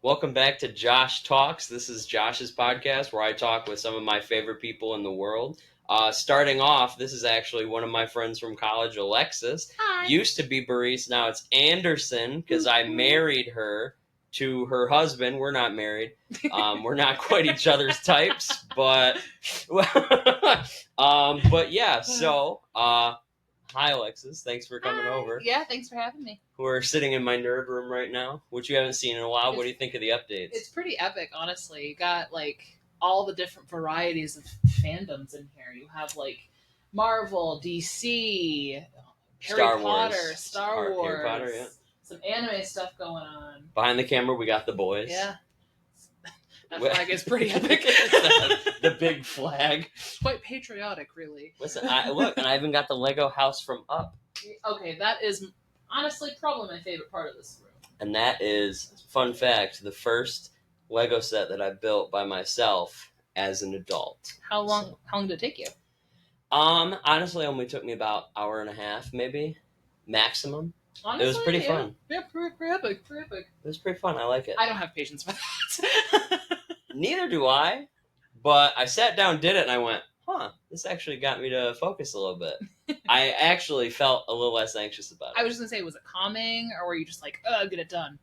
Welcome back to Josh Talks. This is Josh's podcast where I talk with some of my favorite people in the world. Starting off, this is actually one of my friends from college, Alexis. Hi. Used to be Barice, now it's Anderson because I married her to her husband. We're not married. We're not quite each other's types, but yeah. So, hi Alexis, thanks for coming over. Yeah, thanks for having me. We're sitting in my nerd room right now, which you haven't seen in a while. What do you think of the updates? It's pretty epic, honestly. You got like all the different varieties of fandoms in here. You have like Marvel, DC, Harry Potter, Star Wars, Harry Potter, yeah. Some anime stuff going on. Behind the camera, we got the boys. Yeah. That flag is pretty epic. The big flag. Quite patriotic, really. Listen, look, and I even got the Lego house from Up. Okay, that is honestly probably my favorite part of this room. And that is, fun fact, the first Lego set that I built by myself as an adult. How long did it take you? Honestly, it only took me about an hour and a half, maybe, maximum. Honestly, it was pretty fun. Yeah, pretty epic. It was pretty fun. I like it. I don't have patience for that. Neither do I. But I sat down, did it, and I went, this actually got me to focus a little bit. I actually felt a little less anxious about it. I was just going to say, was it calming, or were you just like, get it done?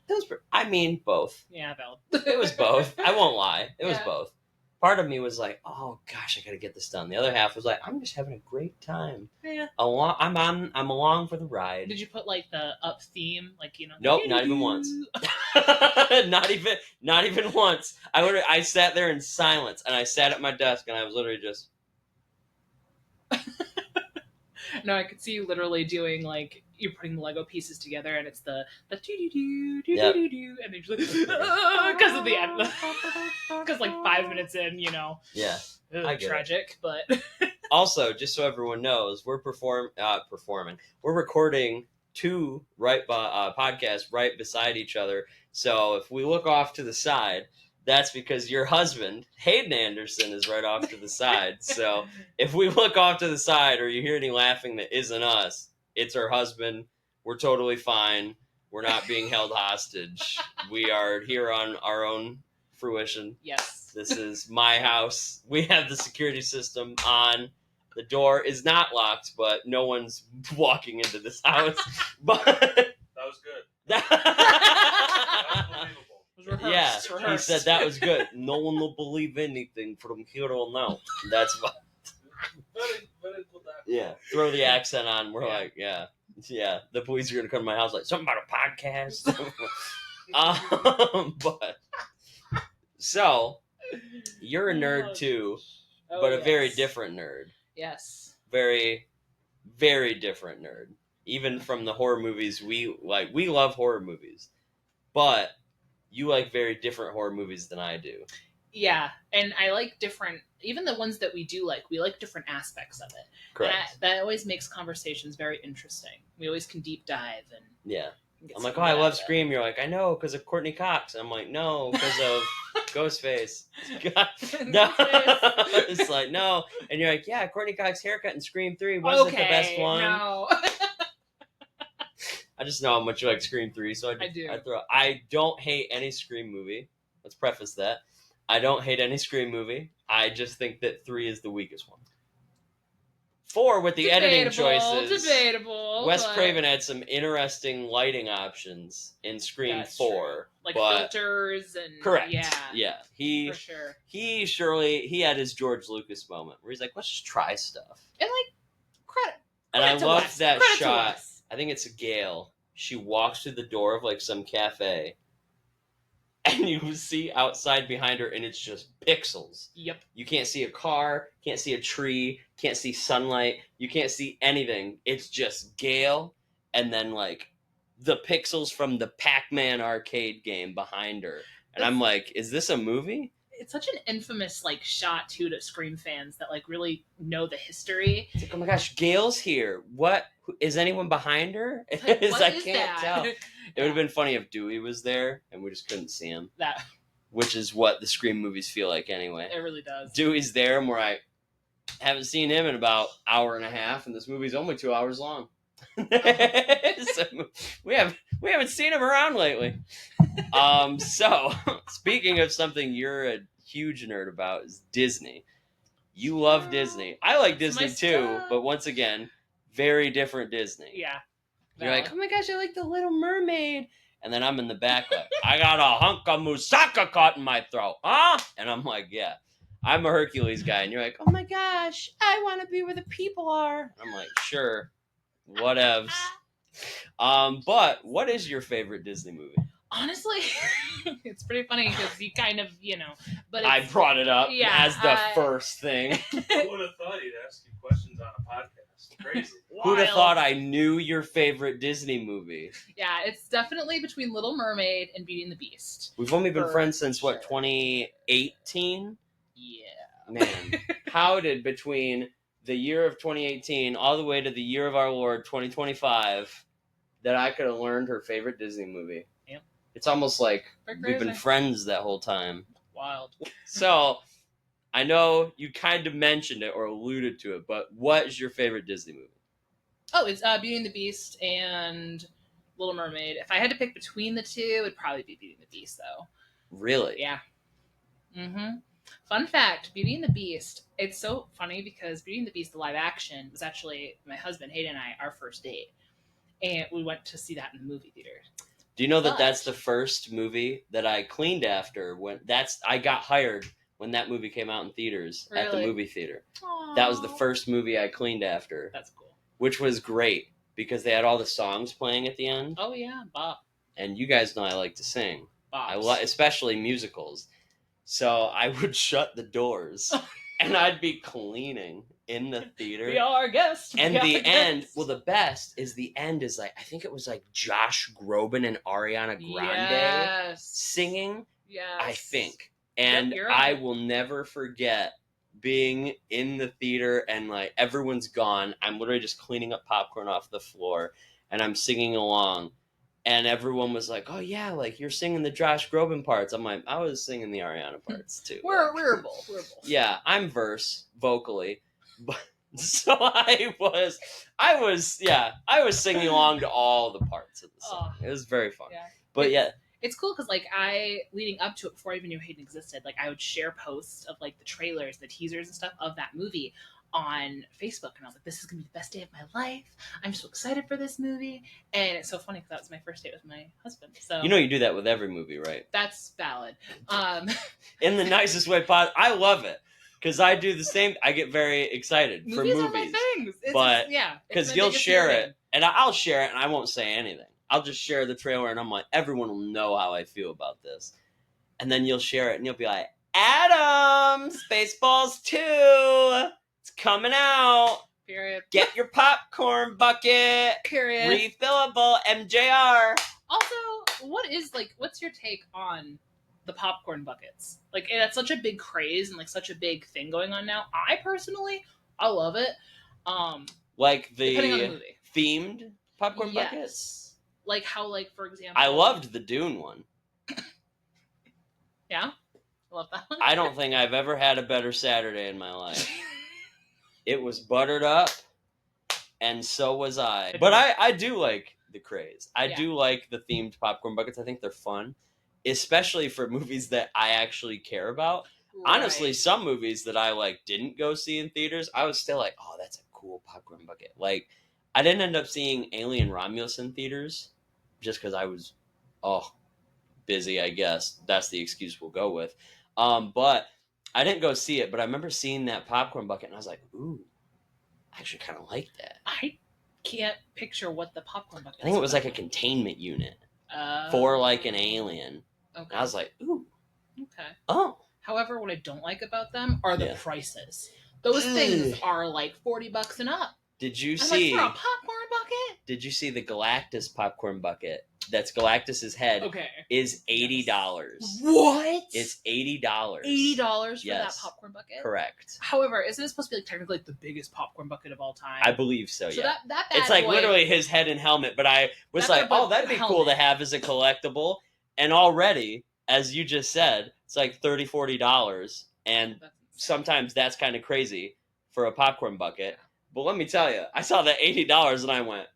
Both. Yeah, valid. It was both. I won't lie. It was both. Part of me was like, oh gosh, I got to get this done. The other half was like, I'm just having a great time. Yeah. I'm along for the ride. Did you put like the Up theme, like, you know? Nope, not even once. not even once. I sat there in silence, and I sat at my desk, and I was literally just. No, I could see you literally doing like you're putting the Lego pieces together, and it's the do, and then you're like because of the end, because like 5 minutes in, you know. Yeah, tragic, but also just so everyone knows, we're performing. We're recording two podcasts right beside each other. So if we look off to the side, that's because your husband, Hayden Anderson, is right off to the side. So if we look off to the side or you hear any laughing that isn't us, it's our husband. We're totally fine. We're not being held hostage. We are here on our own fruition. Yes. This is my house. We have the security system on. The door is not locked, but no one's walking into this house. But that was good. That was unbelievable. Rehearsed. He said that was good. No one will believe anything from here on out. That's what. Yeah, throw the accent on. We're like, yeah. The police are gonna come to my house like something about a podcast. But so you're a nerd too, but a very different nerd. Yes. Very, very different nerd. Even from the horror movies we like. We love horror movies, but you like very different horror movies than I do. Yeah, and I like different, even the ones that we do like, we like different aspects of it. Correct. That always makes conversations very interesting. We always can deep dive and I'm like, I love Scream. You're like, I know, because of Courtney Cox. I'm like, no, because of Ghostface. No. It's like, no. And you're like, yeah, Courtney Cox haircut in Scream 3 wasn't the best one. No. I just know how much you like Scream 3, so I do. I don't hate any Scream movie. Let's preface that. I don't hate any Scream movie. I just think that 3 is the weakest one. 4 with the editing choices. Debatable. Wes Craven had some interesting lighting options in Scream 4. True. Like filters and correct. Yeah. For sure. He had his George Lucas moment where he's like, let's just try stuff. And like credit. And I love that credit shot. I think it's Gail. She walks through the door of like some cafe, and you see outside behind her, and it's just pixels. Yep. You can't see a car, can't see a tree, can't see sunlight. You can't see anything. It's just Gail, and then like the pixels from the Pac-Man arcade game behind her. And I'm like, is this a movie? It's such an infamous like shot too to Scream fans that like really know the history. It's like, oh my gosh, Gail's here. What is anyone behind her? Like, I can't tell. It would have been funny if Dewey was there and we just couldn't see him. Which is what the Scream movies feel like anyway. It really does. Dewey's there and we're like, haven't seen him in about an hour and a half, and this movie's only 2 hours long. So, we haven't seen him around lately. So speaking of something you're a huge nerd about is Disney. You love Disney. I like It's my Disney too, stuff. but once again, very different Disney. Yeah. You're like, valid. oh my gosh, I like the Little Mermaid. And then I'm in the back like, I got a hunk of moussaka caught in my throat, huh? And I'm like, yeah, I'm a Hercules guy. And you're like, oh my gosh, I want to be where the people are. I'm like, sure, whatevs. But what is your favorite Disney movie? Honestly, it's pretty funny because you kind of, but I brought it up as the I- first thing. Who would have thought he'd ask you questions on a podcast? Crazy. Who'd have wild. thought I knew your favorite Disney movie? Yeah, it's definitely between Little Mermaid and Beauty and the Beast. We've only been For friends since, what, sure. 2018? Yeah. Man, how did between the year of 2018 all the way to the year of our Lord 2025 that I could have learned her favorite Disney movie? Yep. It's almost like Very we've been crazy. friends that whole time. Wild. So, I know you kind of mentioned it or alluded to it, but what is your favorite Disney movie? Oh, it's Beauty and the Beast and Little Mermaid. If I had to pick between the two, it'd probably be Beauty and the Beast, though. Really? Yeah. Fun fact, Beauty and the Beast, it's so funny because Beauty and the Beast, the live action, was actually my husband, Hayden, and I, our first date. And we went to see that in the movie theater. Do you know that But- that's the first movie that I cleaned after when I got hired when that movie came out in theaters at the Really? movie theater. Aww. That was the first movie I cleaned after, That's cool. which was great because they had all the songs playing at the end. Oh, yeah, Bob. And you guys know I like to sing. Bob's. Especially musicals. So I would shut the doors and I'd be cleaning in the theater. We are our guest. And We are the our end, guest. well, the best is the end is like, I think it was like Josh Groban and Ariana Grande Yes. singing, Yes. I think. And you're I right. will never forget being in the theater and like everyone's gone. I'm literally just cleaning up popcorn off the floor and I'm singing along. And everyone was like, oh yeah, like you're singing the Josh Groban parts. I'm like, I was singing the Ariana parts too. We're Like, both. We're both. yeah, I'm verse vocally, but so I was singing along to all the parts of the song. It was very fun. Yeah. But yeah, It's cool because like leading up to it before I even knew Hayden existed, like I would share posts of like the trailers, the teasers and stuff of that movie on Facebook, and I was like, this is gonna be the best day of my life. I'm so excited for this movie. And it's so funny because that was my first date with my husband. So you know you do that with every movie, right? that's valid. In the nicest way possible. I love it because I do the same. I get very excited for movies are movies my things. but- yeah, it's because my you'll biggest share movie. it and I'll share it and I won't say anything. I'll just share the trailer and I'm like, everyone will know how I feel about this. And then you'll share it and you'll be like, Adam, Spaceballs 2, it's coming out. Period. Get your popcorn bucket. Period. Refillable MJR. Also, what's your take on the popcorn buckets? Like, that's such a big craze and like such a big thing going on now. I personally, I love it. Like Depending on the the movie. themed popcorn Yes. buckets. Like how, like for example, I loved the Dune one. Yeah, I love that one. I don't think I've ever had a better Saturday in my life. It was buttered up, and so was I. But I do like the craze. I Yeah. do like the themed popcorn buckets. I think they're fun, especially for movies that I actually care about. Honestly, Right. some movies that I like didn't go see in theaters, I was still like, oh, that's a cool popcorn bucket. Like, I didn't end up seeing Alien Romulus in theaters just because I was, busy, I guess. That's the excuse we'll go with. But I didn't go see it, but I remember seeing that popcorn bucket and I was like, ooh, I actually kind of like that. I can't picture what the popcorn bucket. I think it was like a containment unit is. for like an alien. Okay. And I was like, ooh, Okay. oh. However, what I don't like about them are the Yeah. prices. Those Ugh. things are like $40 and up. Did you I'm see? like, for a popcorn bucket? Did you see the Galactus popcorn bucket? That's Galactus's head. Okay. Is $80. What? It's $80. $80 for Yes. that popcorn bucket. Correct. However, isn't it supposed to be like technically like the biggest popcorn bucket of all time? I believe so. So Yeah. that bad It's like boy- literally his head and helmet. But I was That like, bad boy oh, that'd be cool to helmet. have as a collectible. And already, as you just said, it's like $30, $40, and That's insane. sometimes that's kind of crazy for a popcorn bucket. But let me tell you, I saw that $80 and I went,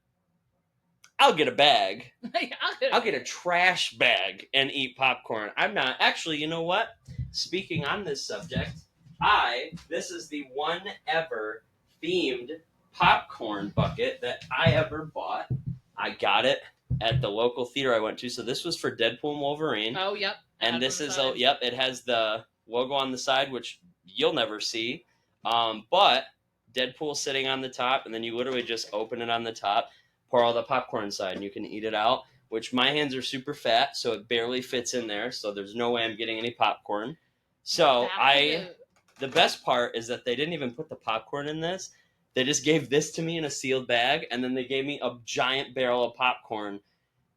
I'll get a bag. I'll I'll get a trash bag and eat popcorn. I'm not. Actually, you know what? Speaking on this subject, this is the one ever themed popcorn bucket that I ever bought. I got it at the local theater I went to. So this was for Deadpool and Wolverine. Oh, yep. And this is, it has the logo on the side, which you'll never see. But Deadpool sitting on the top, and then you literally just open it on the top, pour all the popcorn inside, and you can eat it out, which my hands are super fat, so it barely fits in there, so there's no way I'm getting any popcorn. So the best part is that they didn't even put the popcorn in this. They just gave this to me in a sealed bag, and then they gave me a giant barrel of popcorn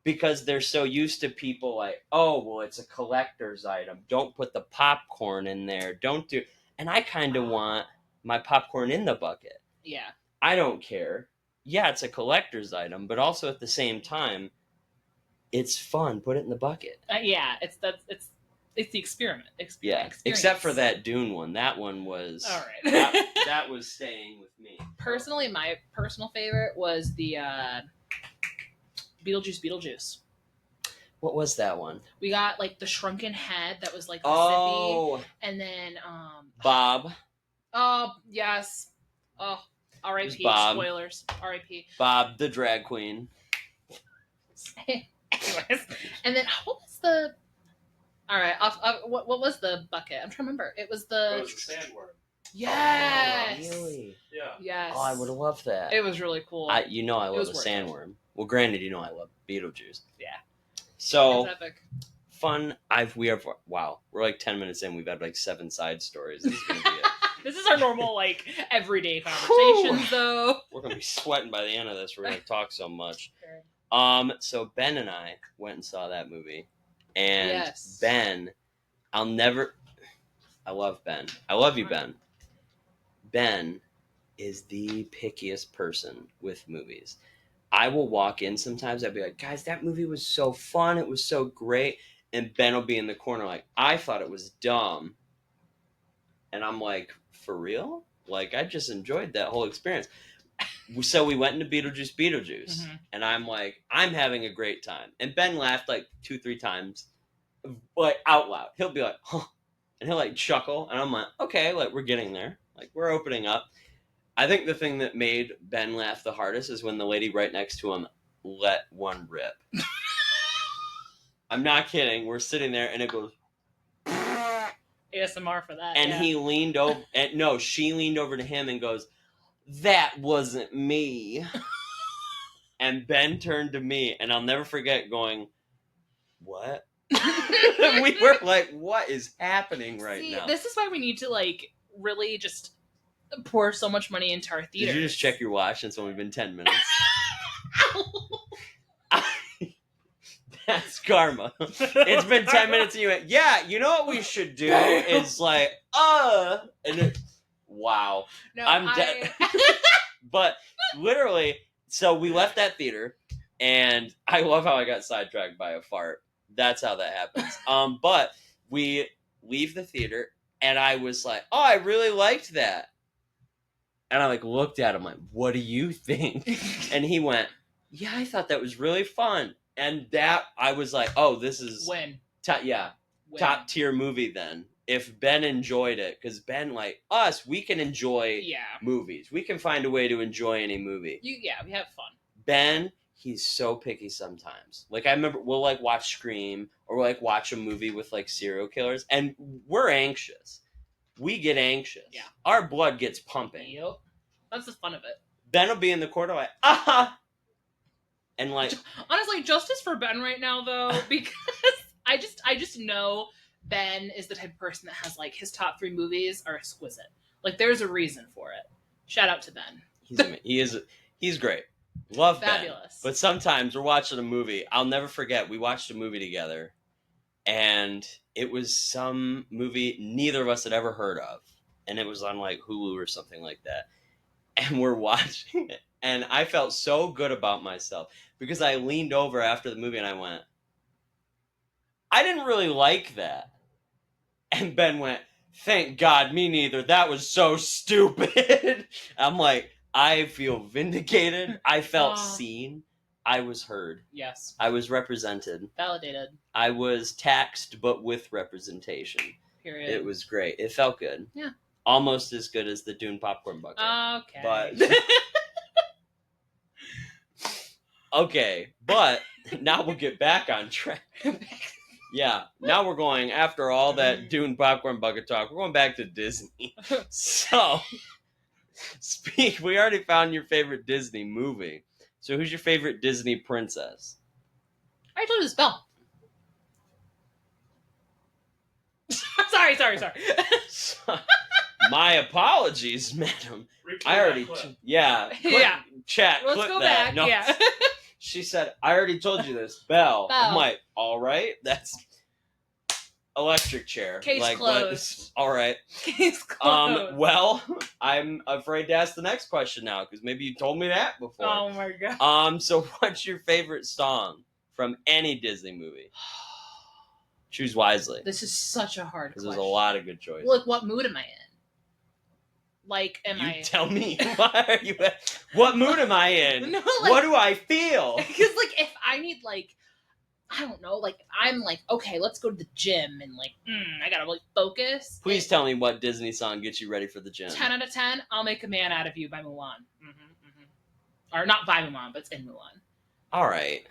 because they're so used to people like, oh, well, it's a collector's item. Don't put the popcorn in there. Don't do... And I kind of want my popcorn in the bucket. Yeah. I don't care. Yeah, it's a collector's item, but also at the same time, it's fun. Put it in the bucket. Yeah, it's the experiment. Yeah, experience. Except for that Dune one. That one was... All right. that was staying with me. Personally, my personal favorite was the Beetlejuice. What was that one? We got like the shrunken head that was like the sippy, and then Bob. Oh yes. Oh, R.I.P. Spoilers. R.I.P. Bob the drag queen. Anyways, and then what was the? All right, what was the bucket? I'm trying to remember. It was the. It was the sandworm. Yes. Oh, really? Yeah. Yes. Oh, I would have loved that. It was really cool. I love a sandworm. Well, granted, I love Beetlejuice. Yeah. So it's epic. Fun. Wow. We're like 10 minutes in. We've had like 7 side stories. This is gonna be it. This is our normal like everyday conversations, though. We're gonna be sweating by the end of this. We're gonna talk so much. Sure. So Ben and I went and saw that movie, and yes. Ben, I love Ben. I love you, Ben. Ben is the pickiest person with movies. I will walk in sometimes, I'd be like, guys, that movie was so fun, it was so great, and Ben will be in the corner like, I thought it was dumb. And I'm like, for real? Like, I just enjoyed that whole experience. So we went into Beetlejuice, mm-hmm. and I'm like, I'm having a great time. And Ben laughed like 2-3 times, like out loud. He'll be like, huh, and he'll like chuckle, and I'm like, okay, like we're getting there, like we're opening up. I think the thing that made Ben laugh the hardest is when the lady right next to him let one rip. I'm not kidding. We're sitting there, and it goes. ASMR for that. And he leaned over. And no, she leaned over to him and goes, "That wasn't me." And Ben turned to me, and I'll never forget going, "What?" We were like, "What is happening right now?" This is why we need to like really just pour so much money into our theater. Did you just check your watch? It's only been 10 minutes. That's karma. It's been 10 minutes and you went, yeah, you know what we should do is like, wow. No, I'm dead. But literally, so we left that theater, and I love how I got sidetracked by a fart. That's how that happens. But we leave the theater, and I was like, oh, I really liked that. And I like looked at him like, what do you think? And he went, yeah, I thought that was really fun. And that I was like, oh, this is top tier movie then. If Ben enjoyed it, because Ben, like us, we can enjoy movies. We can find a way to enjoy any movie. We have fun. Ben, he's so picky sometimes. Like I remember we'll like watch Scream or we'll like watch a movie with like serial killers, and we're anxious. We get anxious. Yeah. Our blood gets pumping. Yep. That's the fun of it. Ben will be in the corner like, aha! And like... Honestly, justice for Ben right now, though, because I just know Ben is the type of person that has, like, his top 3 movies are exquisite. Like, there's a reason for it. Shout out to Ben. He's great. Love Fabulous. Ben. But sometimes we're watching a movie. I'll never forget, we watched a movie together, and it was some movie neither of us had ever heard of. And it was on, like, Hulu or something like that. And we're watching it. And I felt so good about myself because I leaned over after the movie and I went, I didn't really like that. And Ben went, thank God, me neither. That was so stupid. I'm like, I feel vindicated. I felt seen. I was heard. Yes. I was represented. Validated. I was taxed, but with representation. Period. It was great. It felt good. Yeah. Almost as good as the Dune popcorn bucket. Okay. But okay, but now we'll get back on track. Yeah, now we're going, after all that Dune popcorn bucket talk, we're going back to Disney. So, we already found your favorite Disney movie. So who's your favorite Disney princess? I told you to spell. sorry. So, my apologies, madam. I already, Yeah. chat, Let's clip go that. back. No. Yeah. She said, I already told you this. Belle. Belle. I'm like, all right, that's electric chair. Case like, closed. All right. Case closed. Well, I'm afraid to ask the next question now, because maybe you told me that before. Oh my god. So what's your favorite song from any Disney movie? Choose wisely. This is such a hard Because question. there's a lot of good choices. Look, what mood am I in? Like, You tell me. Why are you? What mood am I in? No, what do I feel? Because, like, if I need, like, I don't know, like, if I'm like, okay, let's go to the gym and, like, I gotta, like, focus. Please tell me what Disney song gets you ready for the gym. 10 out of 10, I'll Make a Man Out of You by Mulan. Or not by Mulan, but it's in Mulan. All right.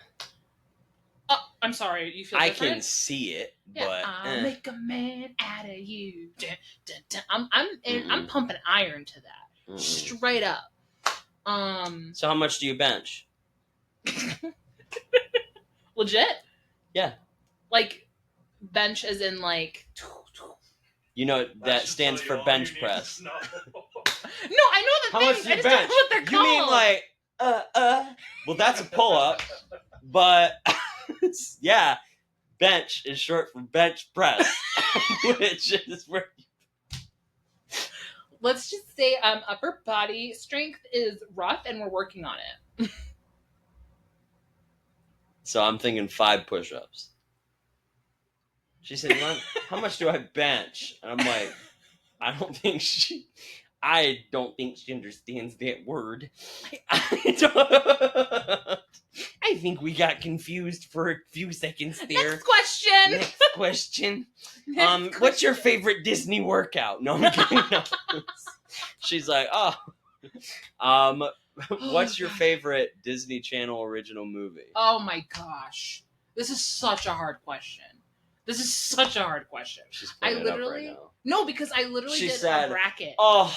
Oh, I'm sorry. You feel I different? can see it, Yeah, but I'll make a man out of you. Dun, dun, dun. I'm pumping iron to that. Straight up. So how much do you bench? Legit? Yeah. Like, bench as in, like... You know, that stands for bench press. No, I know the How things. much do I you just don't know bench? what they're You called. mean like, Well, that's a pull-up, but, yeah, bench is short for bench press, which is where... Let's just say upper body strength is rough and we're working on it. So I'm thinking 5 push-ups. She said, how much do I bench? And I'm like, I don't think she understands that word. I think we got confused for a few seconds there. Next question. Next question. Next What's your question. favorite Disney workout? No, I'm kidding. No. She's like, what's your favorite Disney Channel original movie? Oh my gosh. This is such a hard question. She's pulling it up right now. No, because I literally She did said, a bracket. Oh,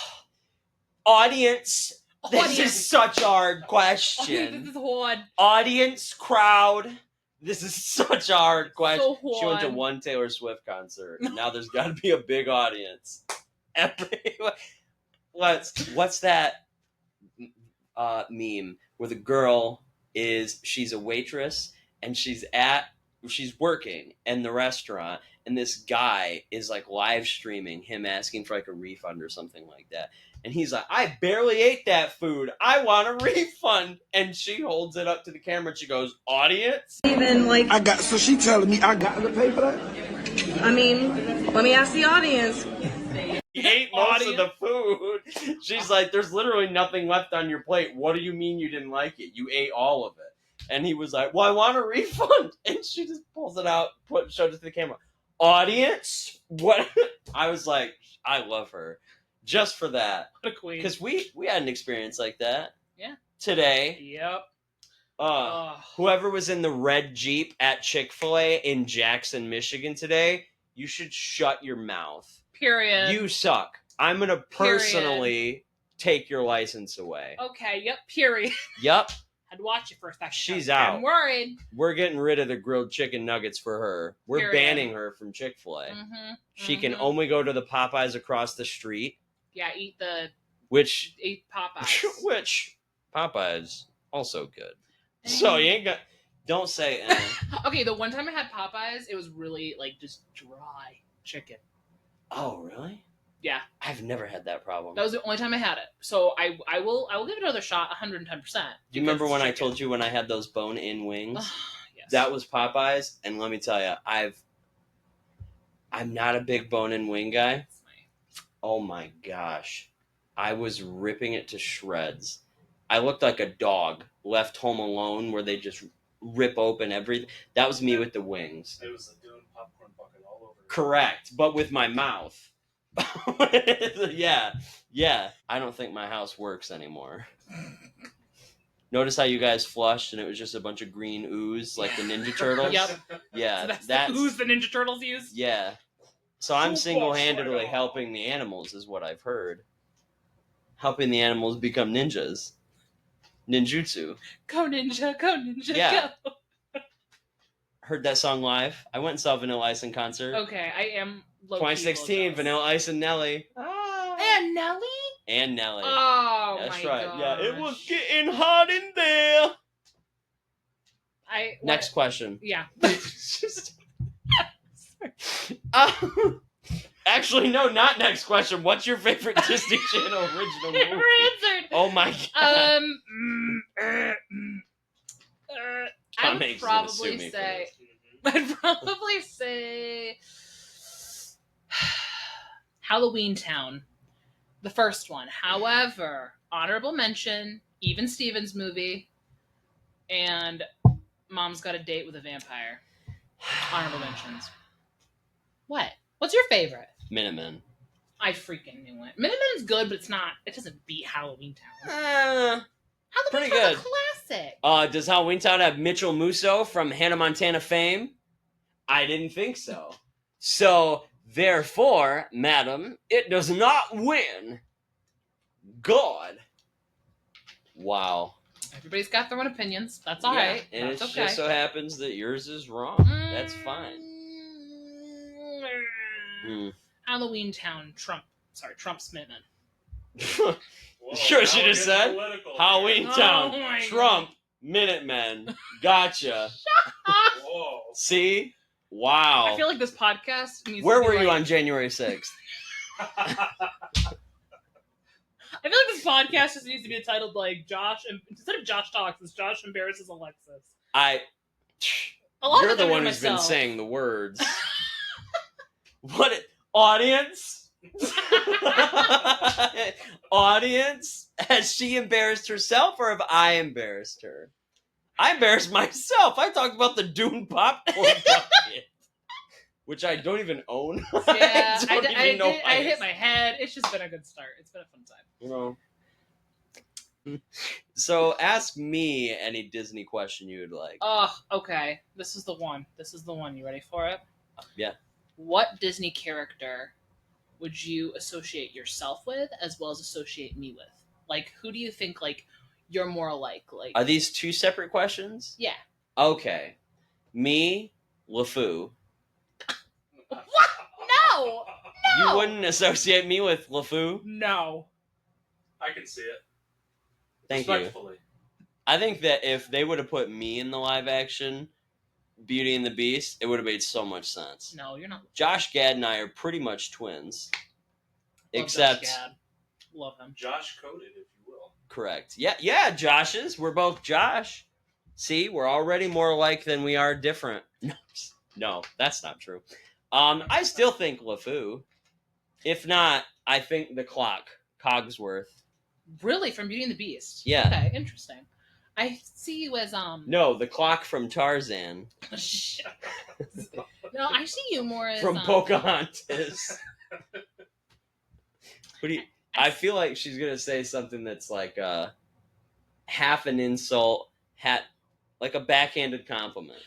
audience, this is such a hard question. This is hard. Audience, crowd, this is such a hard question. So hard. She went to one Taylor Swift concert. Now there's got to be a big audience. What's that meme where the girl she's a waitress and she's working in the restaurant, and this guy is like live streaming him asking for like a refund or something like that. And he's like, I barely ate that food. I want a refund. And she holds it up to the camera and she goes, audience? Even like, so she telling me I got to pay for that? I mean, let me ask the audience. He ate most of the food. She's like, there's literally nothing left on your plate. What do you mean you didn't like it? You ate all of it. And he was like, well, I want a refund. And she just pulls it out, showed it to the camera. Audience? What? I was like, I love her. Just for that. What a queen. Because we had an experience like that. Yeah. Today. Yep. Whoever was in the red Jeep at Chick-fil-A in Jackson, Michigan today, you should shut your mouth. Period. You suck. I'm going to personally take your license away. Okay, yep, period. Yep. I'd watch it for a second. She's out. I'm worried. We're getting rid of the grilled chicken nuggets for her. We're Period. banning her from Chick-fil-A. She can only go to the Popeyes across the street. Yeah, eat Popeyes. Which Popeyes also good. So you ain't got. Don't say. Okay, the one time I had Popeyes, it was really like just dry chicken. Oh really? Yeah. I've never had that problem. That was the only time I had it. So I will give it another shot, 110%. Do you remember when I told you when I had those bone-in wings? Yes. That was Popeyes, and let me tell you, I'm not a big bone-in wing guy. Oh my gosh. I was ripping it to shreds. I looked like a dog left home alone where they just rip open everything. That was me with the wings. It was a Dune popcorn bucket all over. Correct, but with my mouth. Yeah. I don't think my house works anymore. Notice how you guys flushed and it was just a bunch of green ooze like the Ninja Turtles? Yep. Yeah, So that's the ooze the Ninja Turtles use? Yeah. So I'm Toolbox single-handedly right on. helping the animals, is what I've heard. Helping the animals become ninjas. Ninjutsu. Go ninja, Yeah. go. Heard that song live. I went and saw Vanilla Ice in concert. Okay, I am low-key 2016, Vanilla Ice and Nelly. And Nelly? And Nelly. Oh, That's my right. gosh. Yeah, it was getting hot in there. Next question. Yeah. Actually, no, not next question. What's your favorite Disney Channel original movie? Never answered. Oh my god. I would Makes gonna sue probably me for say. this. I'd probably say Halloween Town, the first one. However, honorable mention, Even Stevens movie, and Mom's Got a Date with a Vampire. Honorable mentions. What? What's your favorite? Minutemen. I freaking knew it. Minutemen's good, but it's not. It doesn't beat Halloween Town. Halloween Halloween pretty Town's good. a classic. Does Halloween Town have Mitchell Musso from Hannah Montana fame? I didn't think so. So, therefore, madam, it does not win. God. Wow. Everybody's got their own opinions. That's all right. And That's it okay. just so happens that yours is wrong. That's fine. Halloween Town, Trump's Minutemen. Whoa, Sure, now should we're have getting said political. Halloween Oh Town, my Trump, Minutemen. Gotcha. Whoa. See? Wow. I feel like this podcast needs Where to be were you like, on January 6th? I feel like this podcast just needs to be titled like Josh, and instead of Josh Talks, it's Josh Embarrasses Alexis. A lot You're of the it one I'm who's been myself. saying the words. What? Audience? Audience? Has she embarrassed herself or have I embarrassed her? I embarrassed myself. I talked about the Dune popcorn bucket, which I don't even own. Yeah, don't even know I hit my head. It's just been a good start. It's been a fun time. You know. So ask me any Disney question you would like. Oh, okay. This is the one. You ready for it? Yeah. What Disney character would you associate yourself with as well as associate me with? Like, who do you think, like, you're more like? Like, Are these two separate questions? yeah. Okay. Me, LeFou. What? No! You wouldn't associate me with LeFou? No. I can see it. Thank you. Respectfully. I think that if they would have put me in the live action Beauty and the Beast, it would have made so much sense. No, you're not. Josh Gad and I are pretty much twins. Love Except, Josh Gad. Love him. Josh coded, if you will. correct. Yeah, Joshes. We're both Josh. See, we're already more alike than we are different. No, that's not true. I still think LeFou. If not, I think the clock, Cogsworth. Really, from Beauty and the Beast? Yeah. Okay, interesting. I see you as No, the clock from Tarzan. No, I see you more as From Pocahontas. What do you? I feel like she's gonna say something that's like half an insult, like a backhanded compliment.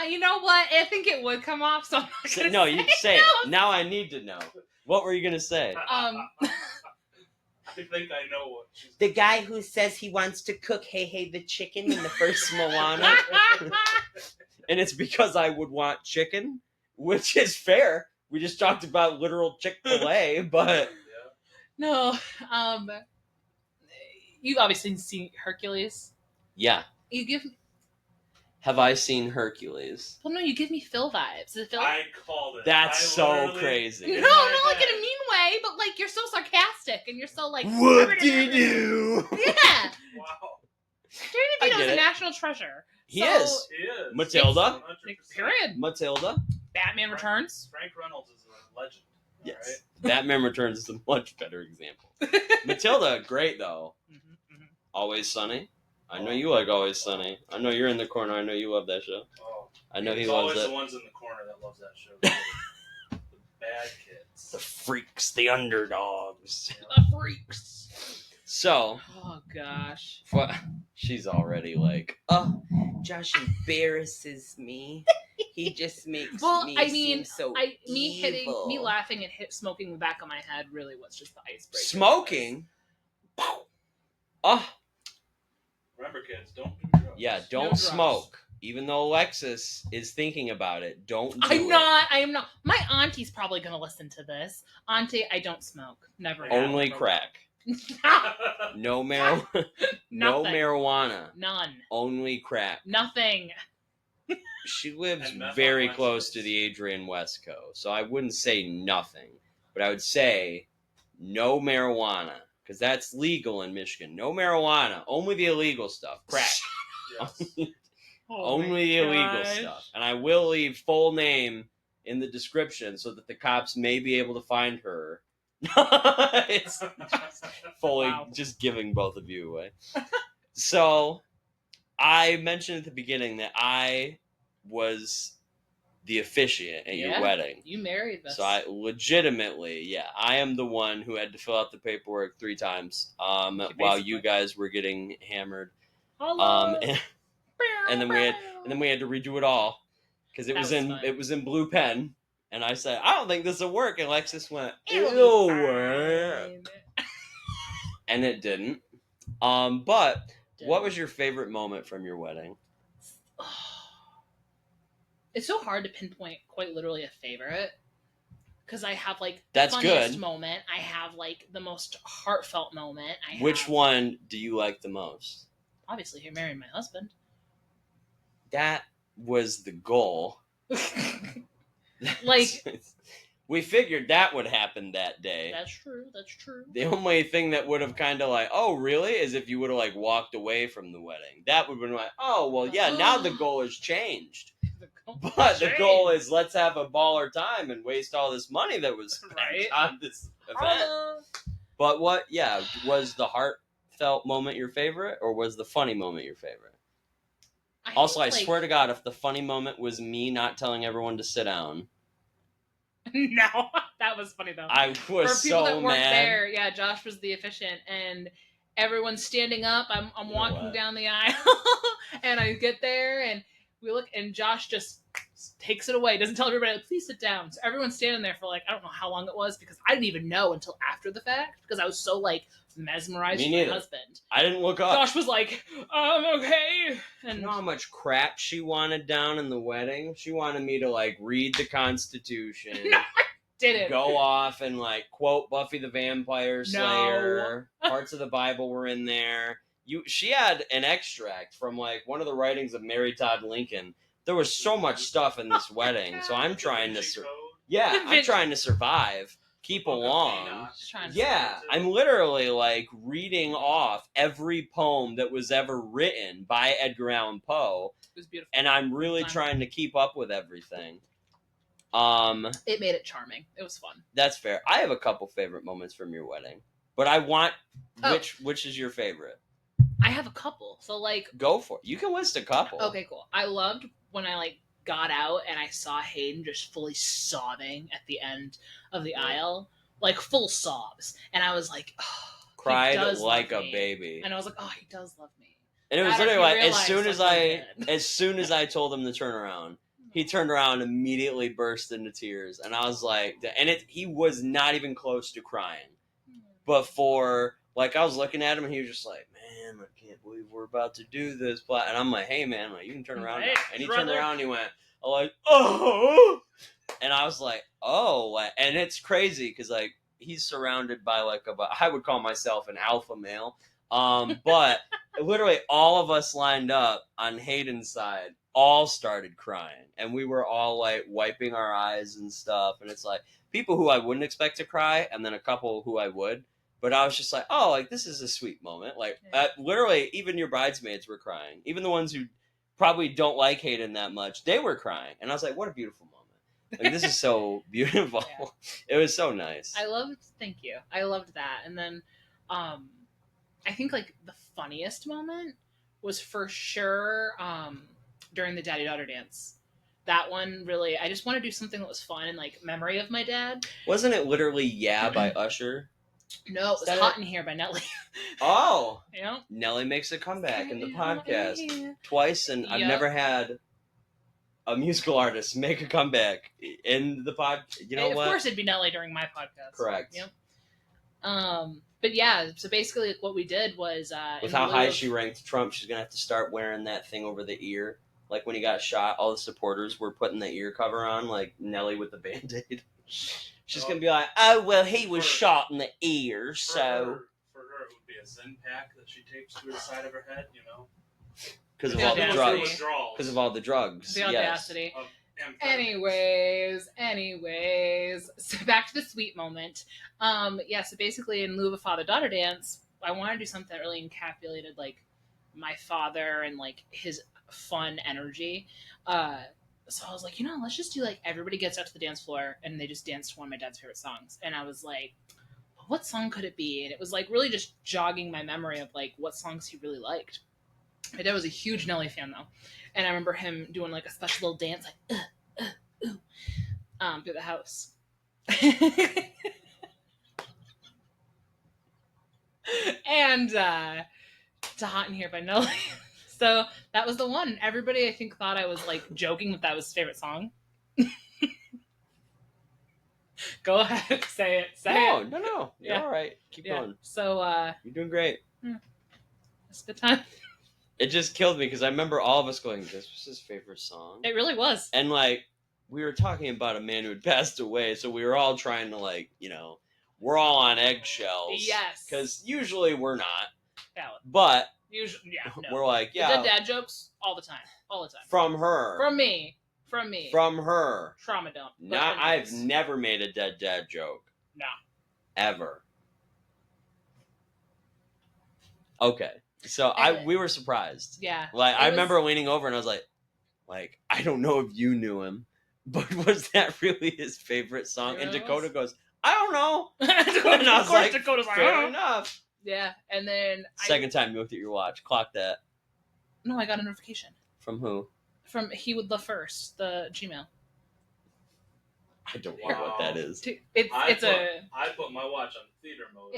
You know what? I think it would come off, so I'm not Say, gonna no, say you say no. it. Now I need to know. What were you gonna say? I think I know what she's The guy who says he wants to cook Hey the chicken in the first Moana, and it's because I would want chicken, which is fair. We just talked about literal Chick-fil-A, but No, you've obviously seen Hercules. yeah. You give Have I seen Hercules? well, no, you give me Phil vibes. Is it Phil? I called it. That's I so literally- crazy. No, in not my like in head. a mean way, but like you're so sarcastic and you're so like. Whoop-de-doo. Yeah, Wow. Danny I DeVito's get a it. national treasure. He So- is. He is. Matilda. 100%. Period. Matilda. Batman Returns. Frank Reynolds is a legend. Yes. Alright? Batman Returns is a much better example. Matilda, great though. Always Sunny. I know you like Always Sunny. I know you're in the corner. I know you love that show. Oh, I know he it's loves always it. the ones in the corner that loves that show. The bad kids. The freaks, the underdogs. The freaks. So, Oh gosh. she's already like, Oh, Josh embarrasses me. He just makes Well, me I mean, seem so me evil. laughing and smoking the back of my head really was just the icebreaker. smoking. Oh, Remember, kids, don't do drugs. yeah, No don't drugs. smoke. Even though Alexis is thinking about it, don't do I'm it. not. I am not. My auntie's probably gonna listen to this. Auntie, I don't smoke. Never. have, Only never crack. will. No marijuana. No Nothing. marijuana. None. Only crack. Nothing. She lives And meth very on close to Wednesdays. the Adrian West Coast, so I wouldn't say nothing, but I would say no marijuana, because that's legal in Michigan. No marijuana, only the illegal stuff. Crack. Yes. Oh Only my the illegal gosh. stuff. And I will leave full name in the description so that the cops may be able to find her. It's fully Wow. just giving both of you away. So I mentioned at the beginning that I was the officiant at your Yeah. wedding. You married this. So I legitimately, I am the one who had to fill out the paperwork 3 times while basically. you guys were getting hammered. Hello. And then we had to redo it all because it That was was in fun. it was in blue pen, and I said I don't think this will work, and Alexis went It'll be ew, fine. and it didn't. But what was your favorite moment from your wedding? It's so hard to pinpoint quite literally a favorite because I have like the That's funniest good. moment. I have like the most heartfelt moment. Which one do you like the most? Obviously, you're marrying my husband. That was the goal. Like, we figured that would happen that day. that's true. That's true. The only thing that would have kind of like, oh, really? Is if you would have like walked away from the wedding. That would have been like, oh, well, yeah, now the goal has changed. But the goal is let's have a baller time and waste all this money that was spent Right. on this event. But was the heartfelt moment your favorite, or was the funny moment your favorite? Also, I swear to God, if the funny moment was me not telling everyone to sit down, No, that was funny though. I was For people so that weren't mad. there, yeah, Josh was the officiant, and everyone's standing up. I'm You know walking what? down the aisle, and I get there, and we look, and Josh just takes it away. Doesn't tell everybody, like, please sit down. So everyone's standing there for like, I don't know how long it was, because I didn't even know until after the fact, because I was so like mesmerized Me with my neither. husband. I didn't look up. Josh was like, okay, and You know how much crap she wanted down in the wedding? She wanted me to like read the Constitution, did it. go off and like quote Buffy the Vampire Slayer. Parts of the Bible were in there. She had an extract from like one of the writings of Mary Todd Lincoln. There was so much stuff in this wedding, so I'm trying to I'm trying to survive, keep along. Just trying to Yeah, I'm literally like reading off every poem that was ever written by Edgar Allan Poe, It was beautiful. and I'm really trying to keep up with everything. It made it charming. It was fun. That's fair. I have a couple favorite moments from your wedding, but I want which is your favorite? I have a couple. So like, Go for it. You can list a couple. okay, cool. I loved when I like got out and I saw Hayden just fully sobbing at the end of the aisle, like full sobs, and I was like, oh, Cried he does like love a me. baby. And I was like, oh, he does love me. And it was That literally I like as realized, soon as like, I really good. as soon as I told him to turn around, he turned around and immediately burst into tears, and I was like, and he was not even close to crying, but for like I was looking at him and he was just like, man, I can't believe we're about to do this, and I'm like, hey man, like you can turn around now. Right, And he brother. turned around and he went, like, oh, and I was like, oh, and it's crazy because like he's surrounded by like I would call myself an alpha male, but literally all of us lined up on Hayden's side all started crying, and we were all like wiping our eyes and stuff, and it's like people who I wouldn't expect to cry and then a couple who I would, but I was just like, oh, like this is a sweet moment. Like literally even your bridesmaids were crying, even the ones who probably don't like Hayden that much, they were crying, and I was like, what a beautiful moment. Like this is so beautiful. It was so nice. Thank you. I loved that. And then I think like the funniest moment was for sure during the daddy daughter dance. That one really, I just want to do something that was fun and like memory of my dad. Wasn't it literally "Yeah" by Usher? No, it was "Hot in Here" by Nelly. Oh, You know, Nelly makes a comeback in the podcast twice, and I've never had a musical artist make a comeback in the pod. You know of what? Of course, it'd be Nelly during my podcast. Correct. Yep. But yeah, so basically, what we did was with how high she ranked Trump, she's gonna have to start wearing that thing over the ear. Like when he got shot, all the supporters were putting the ear cover on, like Nelly with the Band-Aid. She's gonna be like, "Oh well, he was shot in the ear, so." For her, it would be a Zen pack that she tapes to the side of her head, you know. Because of The all the audacity. drugs. Because of all the drugs. The audacity. Anyways, so back to the sweet moment. So basically, in lieu of a father-daughter dance, I wanted to do something that really encapsulated like my father and like his fun energy. So I was like, let's just do like everybody gets out to the dance floor and they just dance to one of my dad's favorite songs. And I was like, what song could it be? And it was like really just jogging my memory of like what songs he really liked. My dad was a huge Nelly fan though, and I remember him doing like a special little dance like through the house. And to "Hot in Here" by Nelly. So that was the one. Everybody I think thought I was like joking that was his favorite song. Go ahead, say it. No. You're all right. Keep going. So you're doing great. It's a good time. It just killed me because I remember all of us going, "This was his favorite song." It really was. And like we were talking about a man who had passed away, so we were all trying to like, we're all on eggshells. Yes. Because usually we're not. Valid. But usually, we're like, We did dad jokes all the time. From her. From me. From her. Trauma dump. I've never made a dead dad joke. No. Ever. Okay. So we were surprised. Yeah. Like I remember leaning over and I was like, I don't know if you knew him, but was that really his favorite song? And Dakota goes, I don't know. And I was like, Dakota's like, fair enough. Yeah, and then second time you looked at your watch, clock that. No, I got a notification. From who? From He Would Love First, the Gmail. I don't know what that is. I put my watch on theater mode.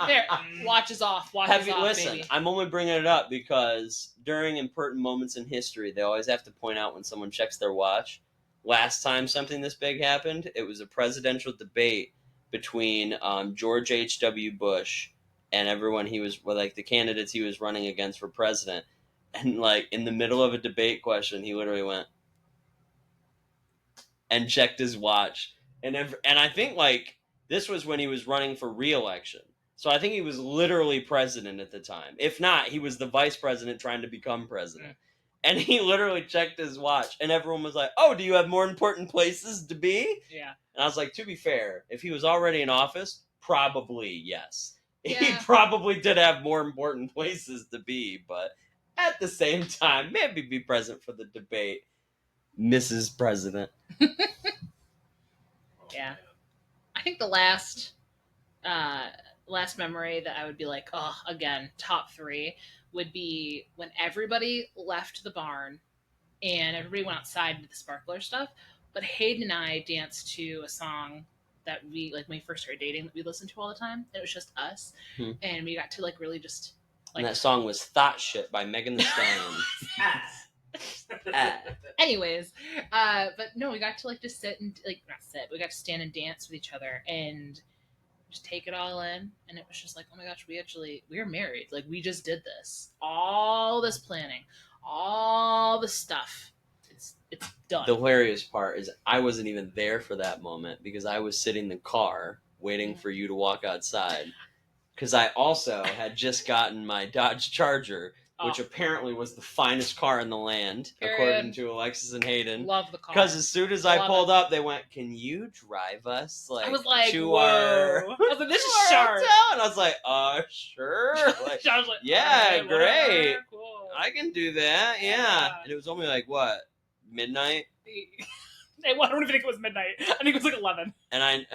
There, watch is off. Listen, baby. I'm only bringing it up because during important moments in history, they always have to point out when someone checks their watch. Last time something this big happened, it was a presidential debate between George H.W. Bush and everyone the candidates he was running against for president. And like in the middle of a debate question, he literally went and checked his watch. And I think like this was when he was running for re-election. So I think he was literally president at the time. If not, he was the vice president trying to become president. And he literally checked his watch, and everyone was like, "Oh, do you have more important places to be?" Yeah. And I was like, to be fair, if he was already in office, probably yes. Yeah. He probably did have more important places to be, but at the same time, maybe be present for the debate, Mrs. President. Yeah. I think the last memory that I would be like, oh, again, top 3 would be when everybody left the barn and everybody went outside and did the sparkler stuff. But Hayden and I danced to a song that we, like, when we first started dating, that we listened to all the time. It was just us. And we got to, like, really just, like... And that song was Thought Shit by Megan Thee Stallion. Anyways, but no, we got to, like, just sit and, like, not sit, we got to stand and dance with each other and just take it all in. And it was just like, oh my gosh, we're married. Like, we just did this. All this planning, all the stuff. It's done. The hilarious part is I wasn't even there for that moment because I was sitting in the car waiting for you to walk outside. Because I also had just gotten my Dodge Charger, which apparently was the finest car in the land, according to Alexis and Hayden. Love the car. Because as soon as I pulled up, they went, "Can you drive us I was like, to whoa. our I was like, this is sharp." And I was like, sure. Like, I was like, yeah, okay, great. Cool. I can do that. Yeah. And it was only like, what, midnight? I don't even think it was midnight. I think it was like 11. And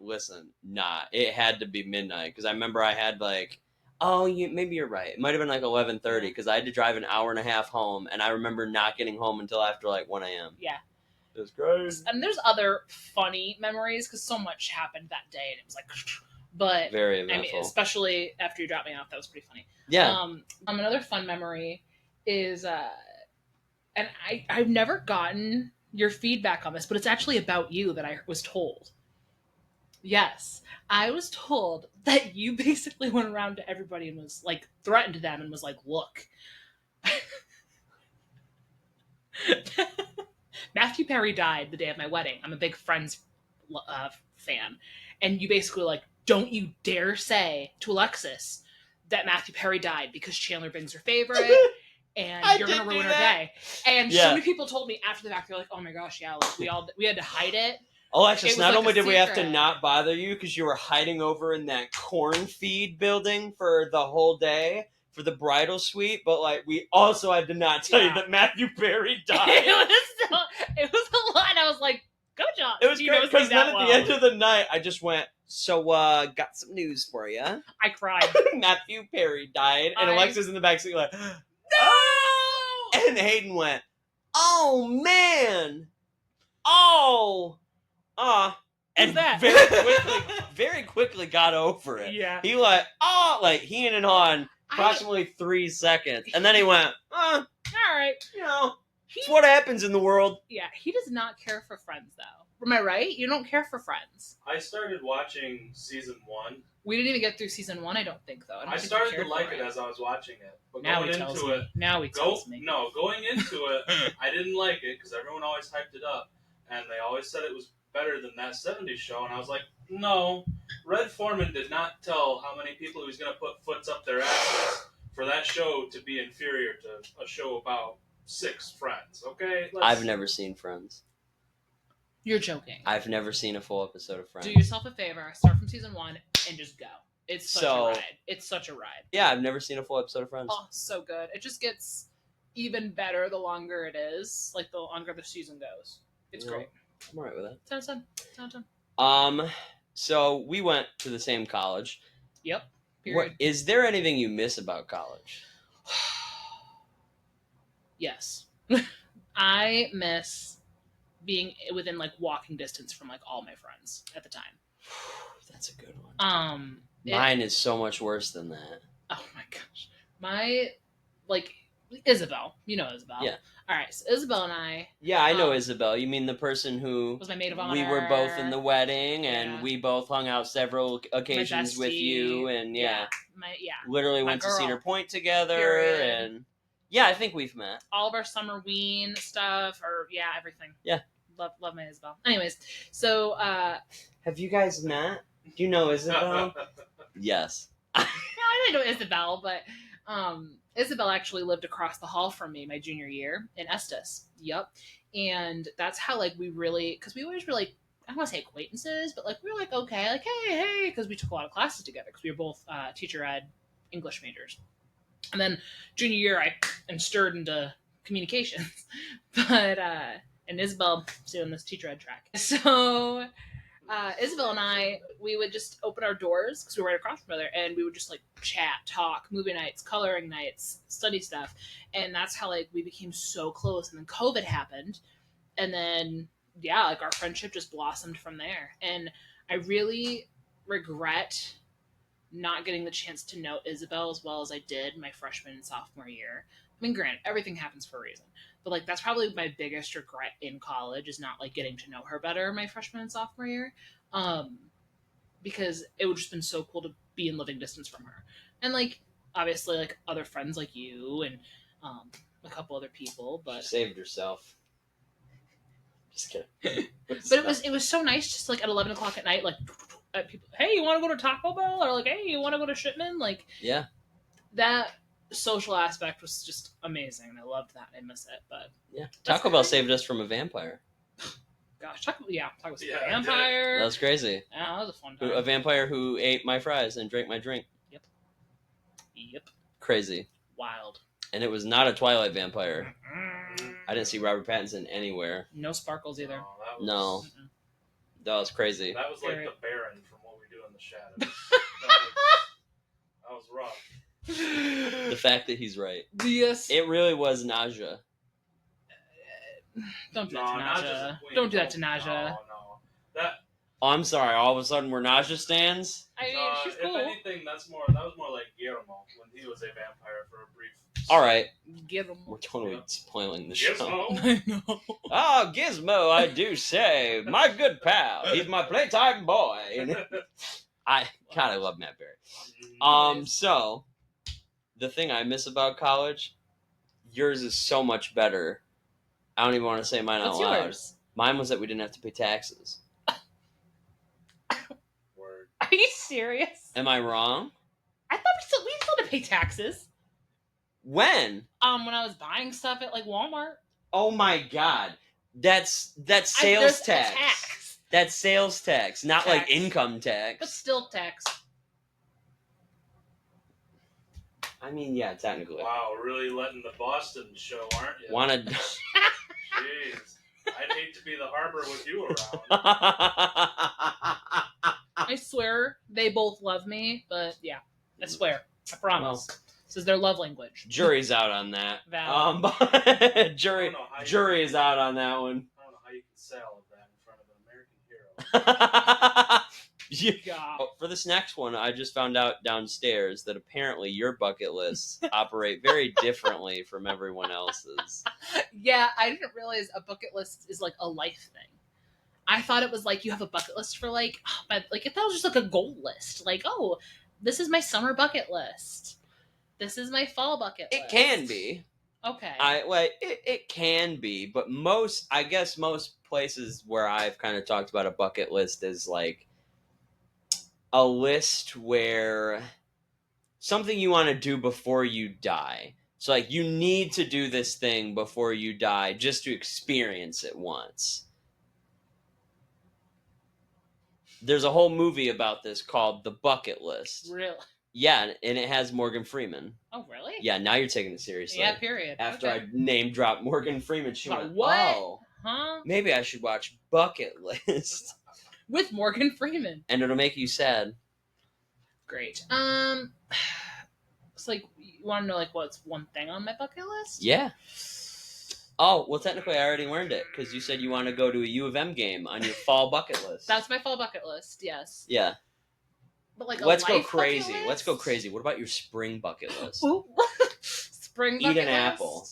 listen, nah, it had to be midnight because I remember I had like, maybe you're right. It might have been like 11:30 because I had to drive an hour and a half home, and I remember not getting home until after like 1 a.m. Yeah. It was great. And there's other funny memories because so much happened that day, and it was like, but Very I mean, eventful. especially after you dropped me off, that was pretty funny. Yeah. Another fun memory is, and I've never gotten your feedback on this, but it's actually about you that I was told. Yes, I was told that you basically went around to everybody and was like threatened them and was like, "Look." Matthew Perry died the day of my wedding. I'm a big Friends fan. And you basically like, don't you dare say to Alexis that Matthew Perry died because Chandler Bing's her favorite and you're going to ruin her day. And so many people told me after the fact, they're like, oh my gosh, yeah, like we had to hide it. Alexis, not like only did we have to secret. not bother you because you were hiding over in that corn feed building for the whole day for the bridal suite, but like we also had to not tell you that Matthew Perry died. it was a lot. And I was like, good job. It was great because then at the end of the night, I just went, so got some news for you. I cried. Matthew Perry died, and Alexis in the backseat like, no! And Hayden went, oh man, and that? very quickly got over it. Yeah. He like he and on approximately 3 seconds, and then he went, all right, it's what happens in the world. Yeah, he does not care for Friends, though. Am I right? You don't care for Friends. I started watching season 1. We didn't even get through season 1, I don't think, though. I started to like it as I was watching it. But now going he tells into me. it, Now he tells me. No, going into it, I didn't like it because everyone always hyped it up, and they always said it was better than that 70s show, and I was like, no. Red Foreman did not tell how many people he was going to put foots up their asses for that show to be inferior to a show about 6 friends, okay? I've never seen Friends. You're joking. I've never seen a full episode of Friends. Do yourself a favor, start from season 1, and just go. It's such a ride. It's such a ride. Yeah, I've never seen a full episode of Friends. Oh, so good. It just gets even better the longer it is, like the longer the season goes. It's great. I'm alright with that. 10 out of 10. So we went to the same college. Yep. Period. Is there anything you miss about college? Yes. I miss being within like walking distance from like all my friends at the time. That's a good one. Mine is so much worse than that. Oh my gosh. My Isabel. You know Isabel. Yeah. All right. So Isabel and I. Yeah, I know Isabel. You mean the person who was my maid of honor. We were both in the wedding, and we both hung out several occasions with you, and literally went to Cedar Point together, and I think we've met. All of our summer ween stuff, or everything. Yeah. Love my Isabel. Anyways, so have you guys met? Do you know Isabel? Yes. No, I didn't know Isabel, but Isabel actually lived across the hall from me my junior year in Estes. Yep. And that's how we really, because we always were I don't want to say acquaintances, but we were okay, hey, because we took a lot of classes together because we were both teacher ed English majors. And then junior year I stirred into communications, but and Isabel doing this teacher ed track. So Isabel and I, we would just open our doors because we were right across from each other, and we would just chat, talk, movie nights, coloring nights, study stuff, and that's how we became so close. And then COVID happened, and then our friendship just blossomed from there. And I really regret not getting the chance to know Isabel as well as I did my freshman and sophomore year. I mean, granted, everything happens for a reason. But that's probably my biggest regret in college is not getting to know her better my freshman and sophomore year, because it would just been so cool to be in living distance from her, and obviously other friends like you and a couple other people. But she saved herself. Just kidding. But it was so nice, just at 11 o'clock at night, people, hey, you want to go to Taco Bell, or hey, you want to go to Shipman, that. Social aspect was just amazing. I loved that. I miss it, but Taco Bell saved us from a vampire. Gosh, Taco Bell was a vampire. That was crazy. Yeah, that was a fun time. A vampire who ate my fries and drank my drink. Yep. Crazy. Wild. And it was not a Twilight vampire. I didn't see Robert Pattinson anywhere. No sparkles either. No. That was crazy. That was the Baron shattered. That was rough. The fact that he's right. Yes. It really was Naja. Don't do No, that to Naja's Naja. a queen. Don't do that to Naja. No. That Oh, I'm sorry. All of a sudden, we're Naja stands? I mean, she's if cool. anything, that was more like Guillermo when he was a vampire for a brief. All right. Get him. We're totally Yeah. spoiling the show. Gizmo. I know. Oh, Gizmo, I do say. My good pal. He's my playtime boy. God, I love Matt Berry. So, the thing I miss about college, yours is so much better. I don't even want to say mine out What's loud. yours? Mine was that we didn't have to pay taxes. Word. Are you serious? Am I wrong? I thought we still had to pay taxes. When? When I was buying stuff at like Walmart. Oh my God. That's sales There's a tax. tax. That's sales tax, not like Tax. income But tax. still tax. I mean, yeah, technically. Wow, really letting the Boston show, aren't you? Wanna? Jeez. I'd hate to be the harbor with you around. I swear they both love me, but yeah, I swear. I promise. This is their love language. Jury's out on that. Valid. Jury is out on that one. I don't know how you can say all of that in front of an American hero. God. For this next one, I just found out downstairs that apparently your bucket lists operate very differently from everyone else's. Yeah, I didn't realize a bucket list is like a life thing. I thought it was like you have a bucket list for like, but like if that was just like a goal list, like oh, this is my summer bucket list, this is my fall bucket list. It can be. Okay. It can be, but most places where I've kind of talked about a bucket list is like a list where something you want to do before you die. So like you need to do this thing before you die just to experience it once. There's a whole movie about this called The Bucket List. Really? Yeah, and it has Morgan Freeman. Oh, really? Yeah, now you're taking it seriously. Yeah, period. After Okay. I name dropped Morgan Freeman, she But went, what? oh, Huh? maybe I should watch Bucket List. With Morgan Freeman. And it'll make you sad. Great. It's like you want to know like what's one thing on my bucket list? Yeah. Oh, well, technically, I already learned it because you said you want to go to a U of M game on your fall bucket list. That's my fall bucket list. Yes. Yeah. But like Let's go life crazy. bucket list? Let's go crazy. What about your spring bucket list? Ooh. Spring Eat bucket an list? apple.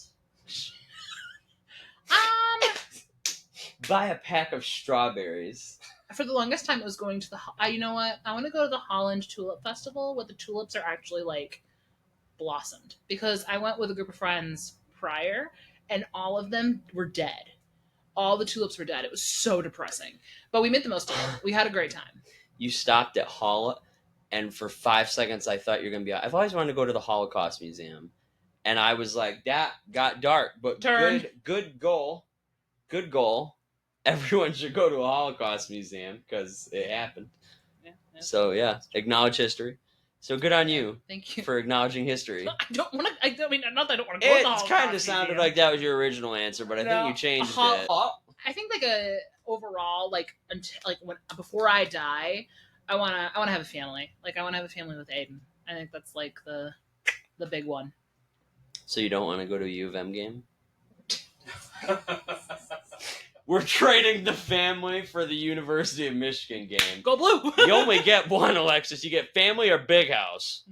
Buy a pack of strawberries. For the longest time, it was going to the. You know what? I want to go to the Holland Tulip Festival, where the tulips are actually like blossomed. Because I went with a group of friends prior, and all of them were dead. All the tulips were dead. It was so depressing, but we made the most of it. We had a great time. You stopped at and for 5 seconds, I thought you were gonna be. I've always wanted to go to the Holocaust Museum, and I was like, that got dark, but Turn. good goal. Everyone should go to a Holocaust museum because it happened. Yeah. So yeah, acknowledge history. So good on you Thank you. for acknowledging history. I don't want to. I mean, not that I don't want to go to the It Holocaust kind of sounded Museum. like that was your original answer, but I think you changed it. I think like a overall like before I die, I wanna have a family. Like I want to have a family with Hayden. I think that's like the big one. So you don't want to go to a U of M game? We're trading the family for the University of Michigan game. Go blue. You only get one, Alexis. You get family or big house.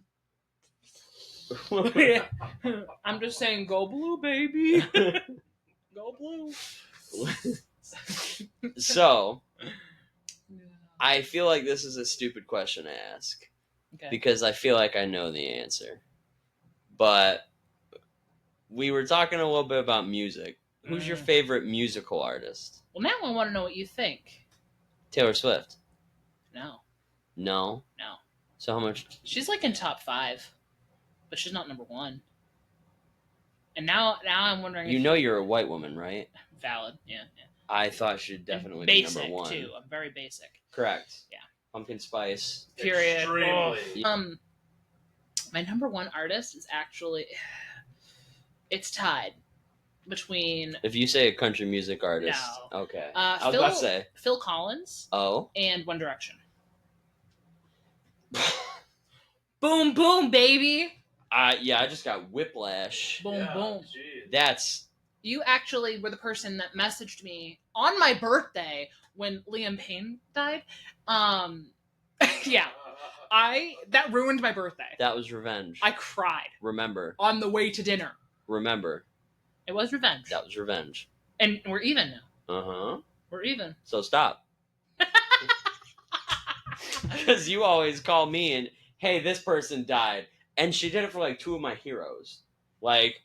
I'm just saying, go blue, baby. Go blue. So, I feel like this is a stupid question to ask. Okay. Because I feel like I know the answer. But we were talking a little bit about music. Who's your favorite musical artist? Well, now I want to know what you think. Taylor Swift. No. No? No. So how much? She's like in top 5, but she's not number 1. And now I'm wondering. You know you're a white woman, right? Valid. Yeah. I thought she'd definitely be be number 1. Too. I'm very basic. Correct. Yeah. Pumpkin spice. Period. Extremely. My number 1 artist is actually. It's tied between. If you say a country music artist, No. okay. I was about to say Phil Collins. Oh. And One Direction. Boom, boom, baby. I just got whiplash. Boom, boom. Geez. That's You actually were the person that messaged me on my birthday when Liam Payne died. Yeah. That ruined my birthday. that was revenge. I cried Remember. on the way to dinner. Remember. It was revenge. That was revenge. And we're even now. Uh-huh. We're even. So stop. Because you always call me and, hey, this person died. And she did it for like two of my heroes. Like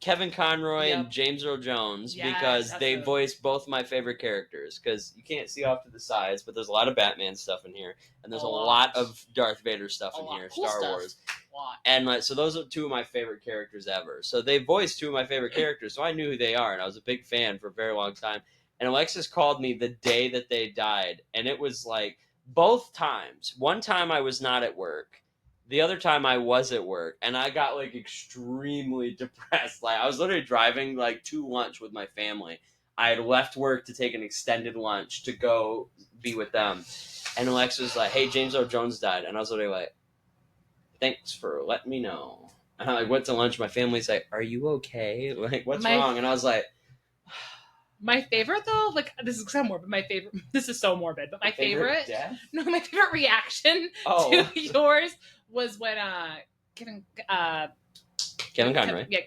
Kevin Conroy Yep. and James Earl Jones, Yes, because that's they a- voiced both my favorite characters. Because you can't see off to the sides, but there's a lot of Batman stuff in here. And there's A a lot. lot of Darth Vader stuff A in lot. here. Cool Star stuff. Wars. A lot. And like, so those are two of my favorite characters ever. So they voiced two of my favorite characters, so I knew who they are, and I was a big fan for a very long time. And Alexis called me the day that they died, and it was like both times. One time I was not at work. The other time I was at work, and I got like extremely depressed. Like I was literally driving like to lunch with my family. I had left work to take an extended lunch to go be with them. And Alexis was like, hey, James Earl Jones died. And I was literally like, thanks for letting me know. And I went to lunch. My family's like, are you okay? Like, what's wrong? And I was like, My favorite though, like this is so morbid. My favorite. This is so morbid, but my favorite. death? No, my favorite reaction Oh. to yours was when Kevin Conroy. Yeah,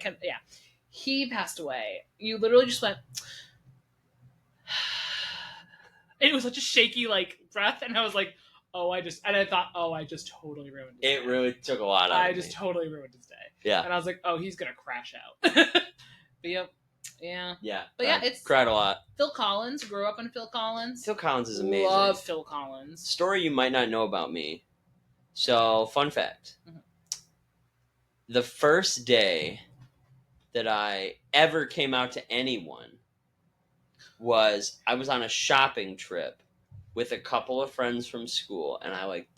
he passed away. You literally just went. It was such a shaky like breath, and I was like, I just totally ruined his It day. really took a lot out I of just me. totally ruined his day. Yeah. And I was like, he's gonna crash out. But yep. Yeah. Yeah. But yeah, it's cried a lot. Phil Collins. Grew up on Phil Collins. Phil Collins is amazing. Love Phil Collins. Story you might not know about me. So, fun fact. Mhm. The first day that I ever came out to anyone was I was on a shopping trip with a couple of friends from school, and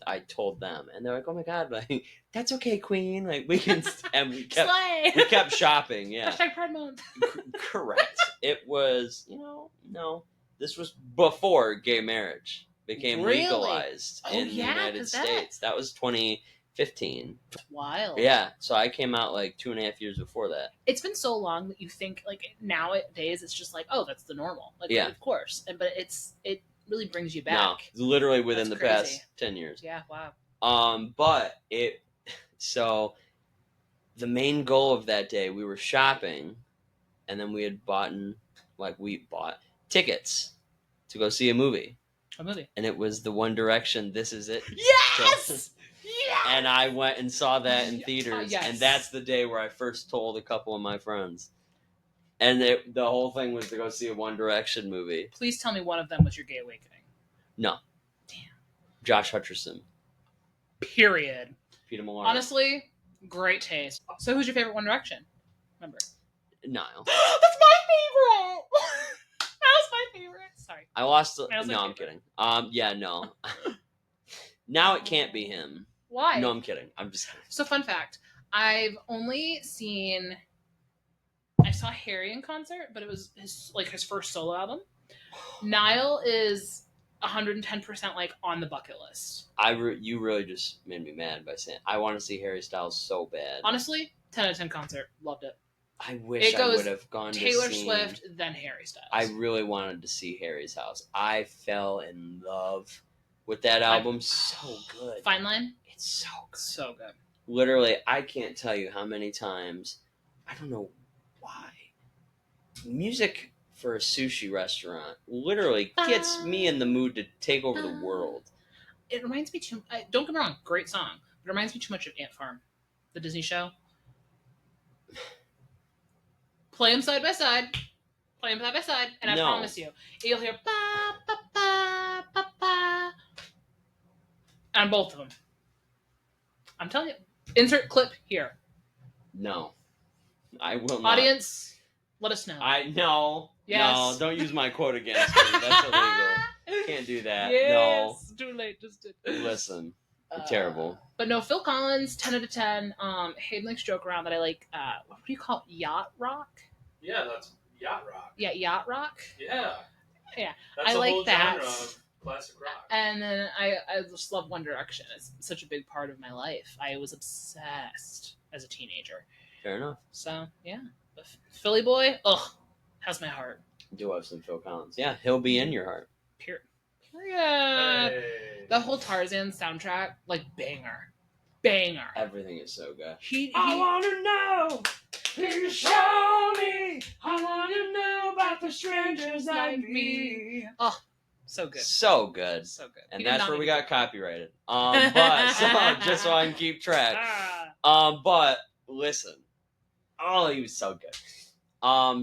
I told them, and they're like, "Oh my god, like that's okay, Queen, like we can," and we Slay! kept shopping, yeah. Hashtag Pride Month. Correct. It was, no, this was before gay marriage became Really? legalized in the United 'cause States. That was 2015. Wild. Yeah, so I came out like 2.5 years before that. It's been so long that you think like nowadays it's just like, that's the normal. Like, Yeah. of course. But it really brings you back. No, literally within That's the crazy. past 10 years. Yeah. Wow. But so the main goal of that day, we were shopping, and then we had bought tickets to go see a movie. A movie. And it was the One Direction, This Is It. Yes. Yes. And I went and saw that in theaters, yes. and that's the day where I first told a couple of my friends. And the whole thing was to go see a One Direction movie. Please tell me one of them was your gay awakening. No. Damn. Josh Hutcherson. Period. Peter Millar. Honestly, great taste. So who's your favorite One Direction? Remember. Niall. That's my favorite. That was my favorite. Sorry. I lost. That was my No, I'm favorite. kidding. Yeah, no. Now it can't be him. Why? No, I'm kidding. I'm just kidding. So fun fact, I saw Harry in concert, but it was his first solo album. Niall is 110% like on the bucket list. You really just made me mad by saying I want to see Harry Styles so bad. Honestly, 10 out of 10 concert, loved it. I wish It I goes would have gone Taylor to see Swift, then Harry Styles. I really wanted to see Harry's house. I fell in love with that album. So good. Fine Line, It's so good. so good. Literally, I can't tell you how many times. I don't know why. Music for a sushi restaurant literally gets me in the mood to take over the world. It reminds me don't get me wrong, great song. It reminds me too much of Ant Farm, the Disney show. Play them side by side. Play them side by side, and I No. promise you, you'll hear ba ba ba ba ba on both of them. I'm telling you. Insert clip here. No, I will not. Audience, let us know. No. Yes. No, don't use my quote against me. That's illegal. Can't do that. Yes. Too late. Just did. No. Listen, you're terrible. But no, Phil Collins, 10 out of 10. Hayden likes joke around that I like. What do you call it? Yacht rock? Yeah, that's yacht rock. Yeah, yacht rock. Yeah. Yeah. That's I a like whole that. genre of classic rock. And And then I just love One Direction. It's such a big part of my life. I was obsessed as a teenager. Fair enough. So, yeah. The Philly boy, ugh, has my heart. You do have some Phil Collins. Yeah, he'll be in your heart. Period. Hey. The whole Tarzan soundtrack, like, banger. Everything is so good. I want to know. You show me. I want to know about the strangers like me. Oh, so good. So good. So good. And He did that's not where need we to got copyrighted. But just so I can keep track. Ah. But listen. Oh, he was so good.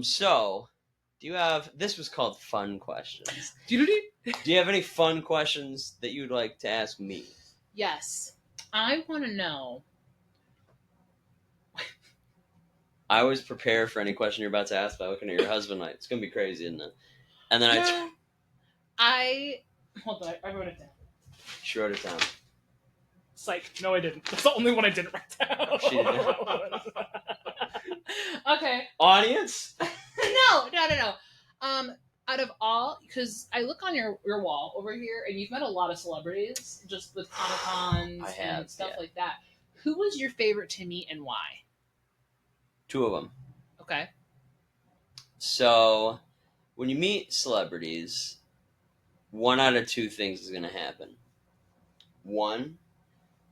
So do you have? This was called fun questions. Do you have any fun questions that you'd like to ask me? Yes. I want to know. I always prepare for any question you're about to ask by looking at your husband. Like, it's gonna be crazy, isn't it? And then Hold on. I wrote it down. she wrote it down. It's like, no, I didn't. That's the only one I didn't write down. She didn't. Okay. Audience. No. Out of all, because I look on your wall over here, and you've met a lot of celebrities, just with Comic-Cons and stuff like that. Who was your favorite to meet and why? 2 of them. Okay. So, when you meet celebrities, 1 out of 2 things is going to happen. 1,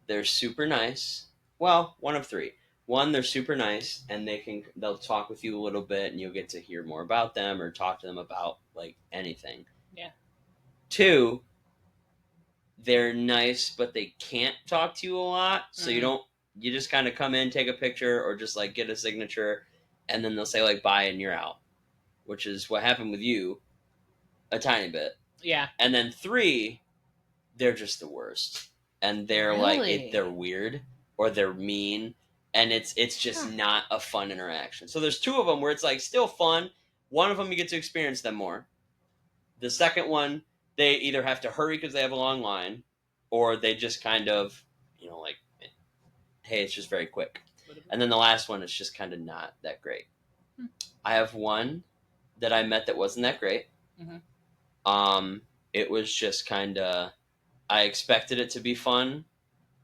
they're super nice. Well, 1 of 3. 1, they're super nice, and they'll talk with you a little bit, and you'll get to hear more about them or talk to them about like anything. Yeah. 2, they're nice, but they can't talk to you a lot, so you just kind of come in, take a picture, or just like get a signature, and then they'll say like bye and you're out, which is what happened with you a tiny bit. Yeah. And then 3, they're just the worst, and they're Really? they're weird or they're mean, and it's just not a fun interaction. So there's 2 of them where it's like still fun. 1 of them you get to experience them more. The second one, they either have to hurry because they have a long line, or they just kind of, like, hey, it's just very quick. And then the last one is just kind of not that great. I have one that I met that wasn't that great. Mm-hmm. It was just kind of, I expected it to be fun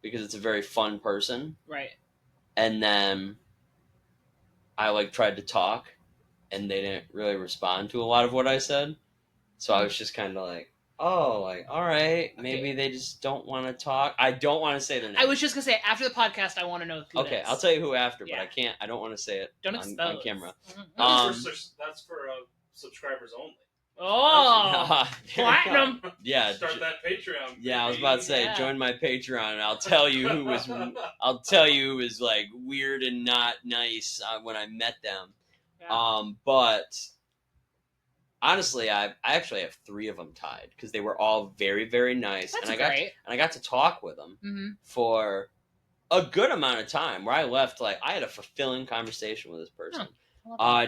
because it's a very fun person. Right. And then I tried to talk, and they didn't really respond to a lot of what I said. So I was just kind of like, all right, maybe they just don't want to talk. I don't want to say their name. I was just gonna say after the podcast, I want to know who. Okay, I'll tell you who after, but I can't. I don't want to say it. Don't on expose. camera. That's for subscribers only. Oh, platinum! Yeah, Start that Patreon. Yeah, I was about to say, join my Patreon, and I'll tell you who was. I'll tell you who was like weird and not nice when I met them. Yeah. But honestly, I actually have 3 of them tied because they were all very, very nice, That's and great. I got to talk with them for a good amount of time. Where I left, I had a fulfilling conversation with this person.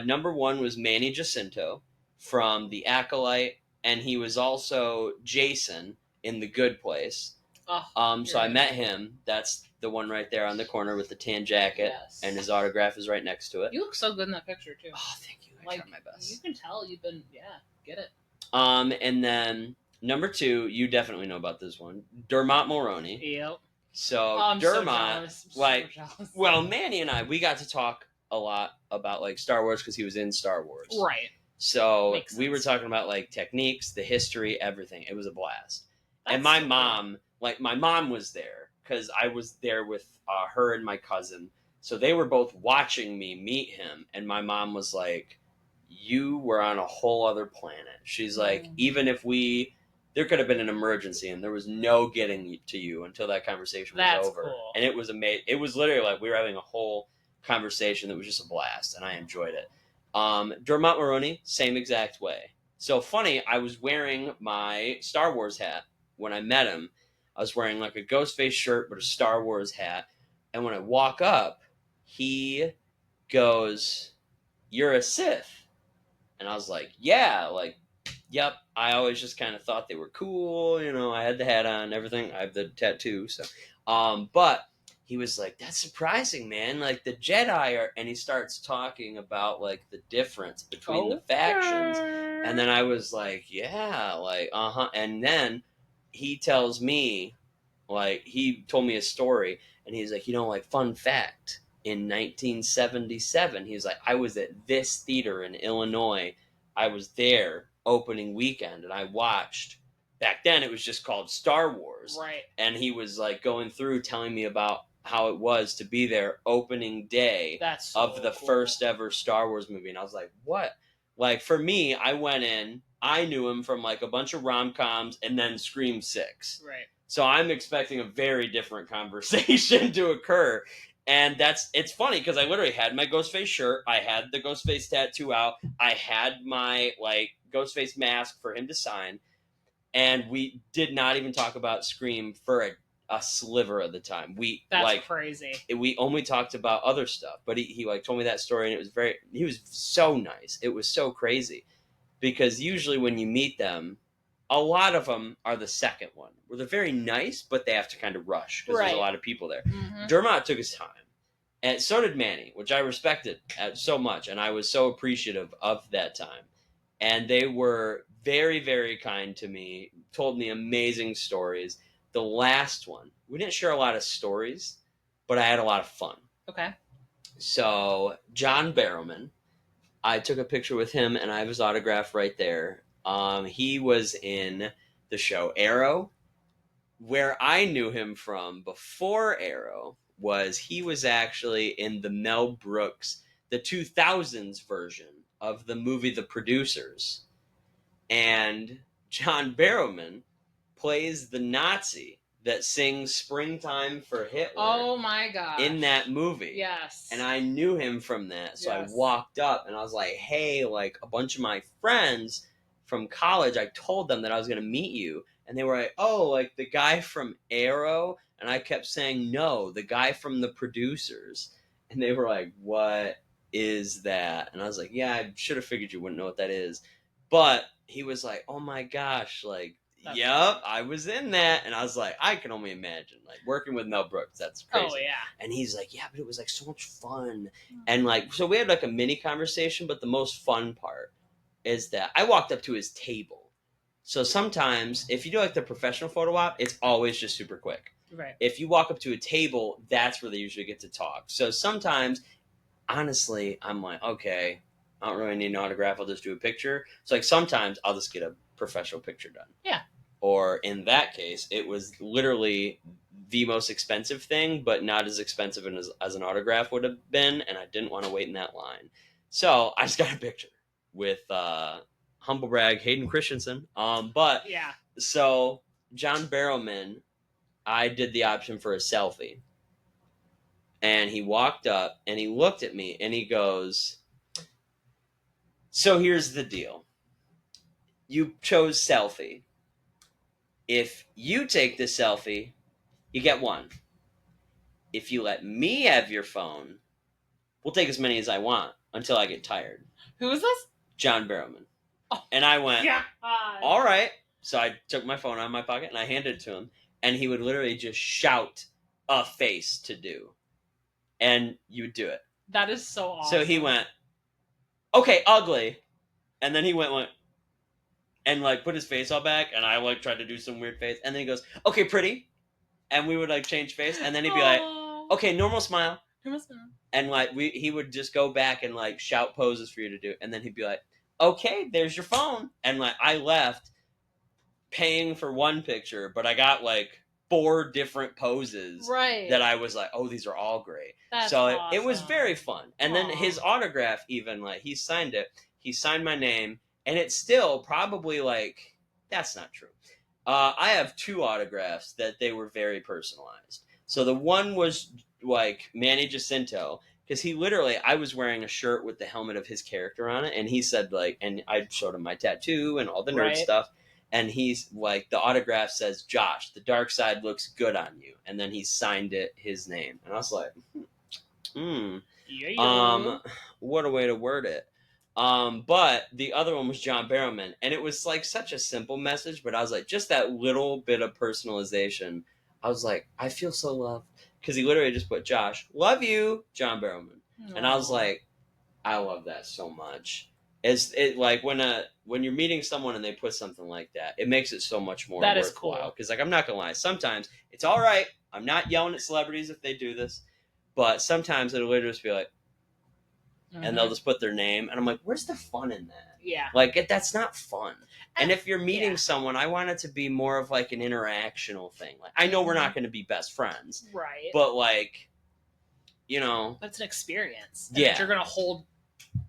Number 1 was Manny Jacinto from The Acolyte, and he was also Jason in The Good Place. So I met him. That's the one right there on the corner with the tan jacket, and his autograph is right next to it. You look so good in that picture too. Oh, thank you. I try my best. You can tell you've been, get it. And then number 2, you definitely know about this one, Dermot Mulroney. Yep. So I'm Dermot, so jealous. well, Manny and I, we got to talk a lot about Star Wars because he was in Star Wars. Right. So we were talking about techniques, the history, everything. It was a blast. And my mom, my mom was there because I was there with her and my cousin. So they were both watching me meet him. And my mom was like, you were on a whole other planet. She's like, even if there could have been an emergency and there was no getting to you until that conversation was over. Cool. And it was amazing. It was literally we were having a whole conversation that was just a blast, and I enjoyed it. Dermot Mulroney, same exact way. So funny, I was wearing my Star Wars hat when I met him. I was wearing a Ghostface shirt but a Star Wars hat. And when I walk up, he goes, "You're a Sith." And I was like, yeah, yep. I always just kind of thought they were cool. I had the hat on, everything. I have the tattoo. So, but he was like, that's surprising, man. The Jedi are, and he starts talking about the difference between the factions. And then I was like, yeah, and then he tells me, like, he told me a story, and he's like, like, fun fact, in 1977, he's like, I was at this theater in Illinois. I was there opening weekend, and I watched. Back then, it was just called Star Wars. Right. And he was, like, going through telling me about how it was to be there opening day of the first ever Star Wars movie. And I was like, what? Like, for me, I went in, I knew him from, like, a bunch of rom-coms and then Scream 6. Right. So I'm expecting a very different conversation to occur. And it's funny because I literally had my Ghostface shirt. I had the Ghostface tattoo out. I had my, like, Ghostface mask for him to sign. And we did not even talk about Scream for a sliver of the time. That's crazy. We only talked about other stuff. But he like told me that story, and he was so nice. It was so crazy. Because usually when you meet them, a lot of them are the second one, where they're very nice, but they have to kind of rush because there's a lot of people there. Mm-hmm. Dermot took his time, and so did Manny, which I respected so much, and I was so appreciative of that time. And they were very, very kind to me, told me amazing stories. The last one, we didn't share a lot of stories, but I had a lot of fun. Okay. So, John Barrowman, I took a picture with him, and I have his autograph right there. He was in the show Arrow. Where I knew him from before Arrow he was actually in the Mel Brooks, the 2000s version of the movie The Producers. And John Barrowman plays the Nazi that sings Springtime for Hitler. Oh my gosh. In that movie. Yes. And I knew him from that. So Yes. I walked up and I was like, hey, like a bunch of my friends from college, I told them that I was going to meet you. And they were like, oh, like the guy from Arrow? And I kept saying, no, the guy from The Producers. And they were like, what is that? And I was like, yeah, I should have figured you wouldn't know what that is. But he was like, oh my gosh, like, yep, I was in that. And I was like, I can only imagine, like, working with Mel Brooks, that's crazy. Oh, yeah. And he's like, yeah, but it was, like, so much fun. And, like, so we had, like, a mini conversation, but the most fun part is that I walked up to his table. So sometimes, if you do, like, the professional photo op, it's always just super quick. Right. If you walk up to a table, that's where they usually get to talk. So sometimes, honestly, I'm like, okay, I don't really need an autograph. I'll just do a picture. So, like, sometimes I'll just get a professional picture done. Yeah. Or in that case, it was literally the most expensive thing, but not as expensive as an autograph would have been, and I didn't want to wait in that line. So I just got a picture with humble brag Hayden Christensen. But yeah. So John Barrowman, I did the option for a selfie, and he walked up and he looked at me and he goes, so here's the deal. You chose selfie. If you take the selfie, you get one. If you let me have your phone, we'll take as many as I want until I get tired. Who is this? John Barrowman. Oh, and I went, yeah. All right. So I took my phone out of my pocket and I handed it to him. And he would literally just shout a face to do. And you would do it. That is so awesome. So he went, okay, ugly. And then he went, and like put his face all back, and I like tried to do some weird face, and then he goes, okay, pretty, and we would like change face, and then he'd be like, okay, normal smile, and like he would just go back and like shout poses for you to do, and then he'd be like, okay, there's your phone, and like I left paying for one picture, but I got like 4 different poses that I was like, oh, these are all great. That's so awesome. it was very fun, and then his autograph, even like he signed it, he signed my name. And it's still probably like, that's not true. I have 2 autographs that they were very personalized. So the one was like Manny Jacinto, because he literally, I was wearing a shirt with the helmet of his character on it. And he said like, and I showed him my tattoo and all the nerd stuff. And he's like, the autograph says, Josh, the dark side looks good on you. And then he signed it, his name. And I was like, what a way to word it. But the other one was John Barrowman, and it was like such a simple message, but I was like, just that little bit of personalization. I was like, I feel so loved, because he literally just put, Josh, love you, John Barrowman. Aww. And I was like, I love that so much. It's it like when you're meeting someone and they put something like that, it makes it so much more That is worthwhile. cool. Because like I'm not gonna lie, sometimes it's all right. I'm not yelling at celebrities if they do this, but sometimes it'll literally just be like, and they'll just put their name, and I'm like, where's the fun in that? Yeah. Like that's not fun. And if you're meeting Yeah. someone, I want it to be more of like an interactional thing. Like I know we're not going to be best friends, Right. but like, you know, that's an experience. Yeah. That you're gonna hold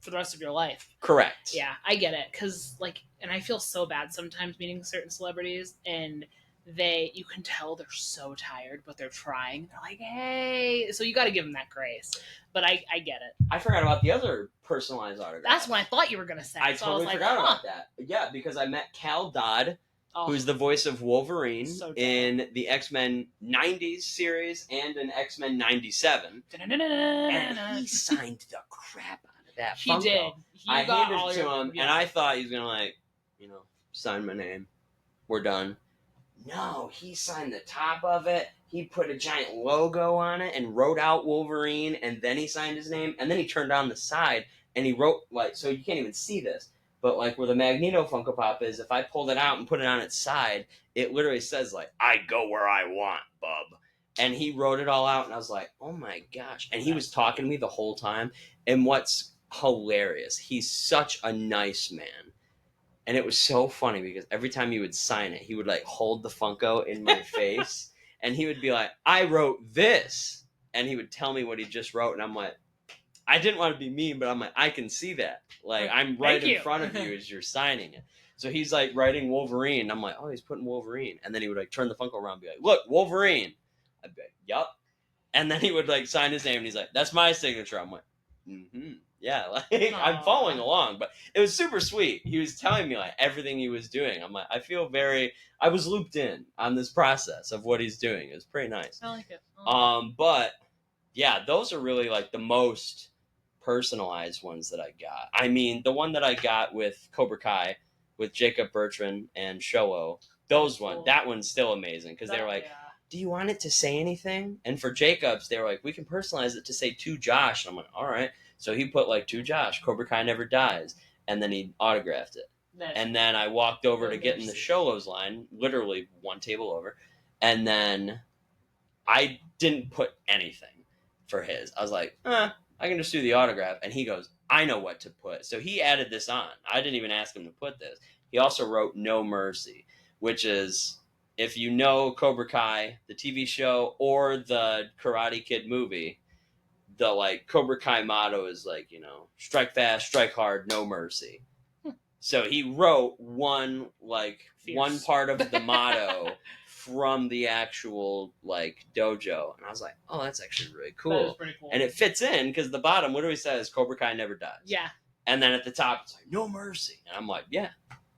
for the rest of your life. Correct. Yeah, I get it. Cause like, and I feel so bad sometimes meeting certain celebrities, and you can tell they're so tired, but they're trying. They're like, hey, so you got to give them that grace. But I get it. I forgot about the other personalized autograph. That's what I thought you were gonna say. I so totally I was forgot like, about that. Yeah, because I met Cal Dodd, who's the voice of Wolverine So in the X-Men 90s series and in X-Men 97. And he signed the crap out of that He Funko. did. I handed it to him, and I thought he was going to, like, you know, sign my name. We're done. No, he signed the top of it. He put a giant logo on it and wrote out Wolverine, and then he signed his name, and then he turned on the side, and he wrote, like, so you can't even see this, but, like, where the Magneto Funko Pop is, if I pulled it out and put it on its side, it literally says, like, I go where I want, bub. And he wrote it all out, and I was like, oh my gosh. And he was talking to me the whole time, and what's hilarious, he's such a nice man. And it was so funny because every time he would sign it, he would like hold the Funko in my face and he would be like, I wrote this. And he would tell me what he just wrote. And I'm like, I didn't want to be mean, but I'm like, I can see that. Like, I'm right in front of you as you're signing it. So he's like writing Wolverine. And I'm like, oh, he's putting Wolverine. And then he would like turn the Funko around and be like, look, Wolverine. I'd be like, yup. And then he would like sign his name and he's like, that's my signature. I'm like, mm-hmm. Yeah, like I'm following along, but it was super sweet. He was telling me like everything he was doing. I'm like, I was looped in on this process of what he's doing. It was pretty nice. I like it. But yeah, those are really like the most personalized ones that I got. I mean, the one that I got with Cobra Kai, with Jacob Bertrand and Showo, that one's still amazing because they were like, do you want it to say anything? And for Jacob's, they were like, we can personalize it to say to Josh. And I'm like, all right. So he put like to Josh, Cobra Kai never dies. And then he autographed it. And then I walked over to get in the Sholo's line, literally one table over. And then I didn't put anything for his. I was like, I can just do the autograph. And he goes, I know what to put. So he added this on. I didn't even ask him to put this. He also wrote No Mercy, which is, if you know Cobra Kai, the TV show, or the Karate Kid movie, the like Cobra Kai motto is like, you know, strike fast, strike hard, no mercy. So he wrote one part of the motto from the actual like dojo, and I was like, oh, that's actually really cool. That is pretty cool. And it fits in because the bottom literally says Cobra Kai never dies. Yeah. And then at the top it's like no mercy, and I'm like, yeah,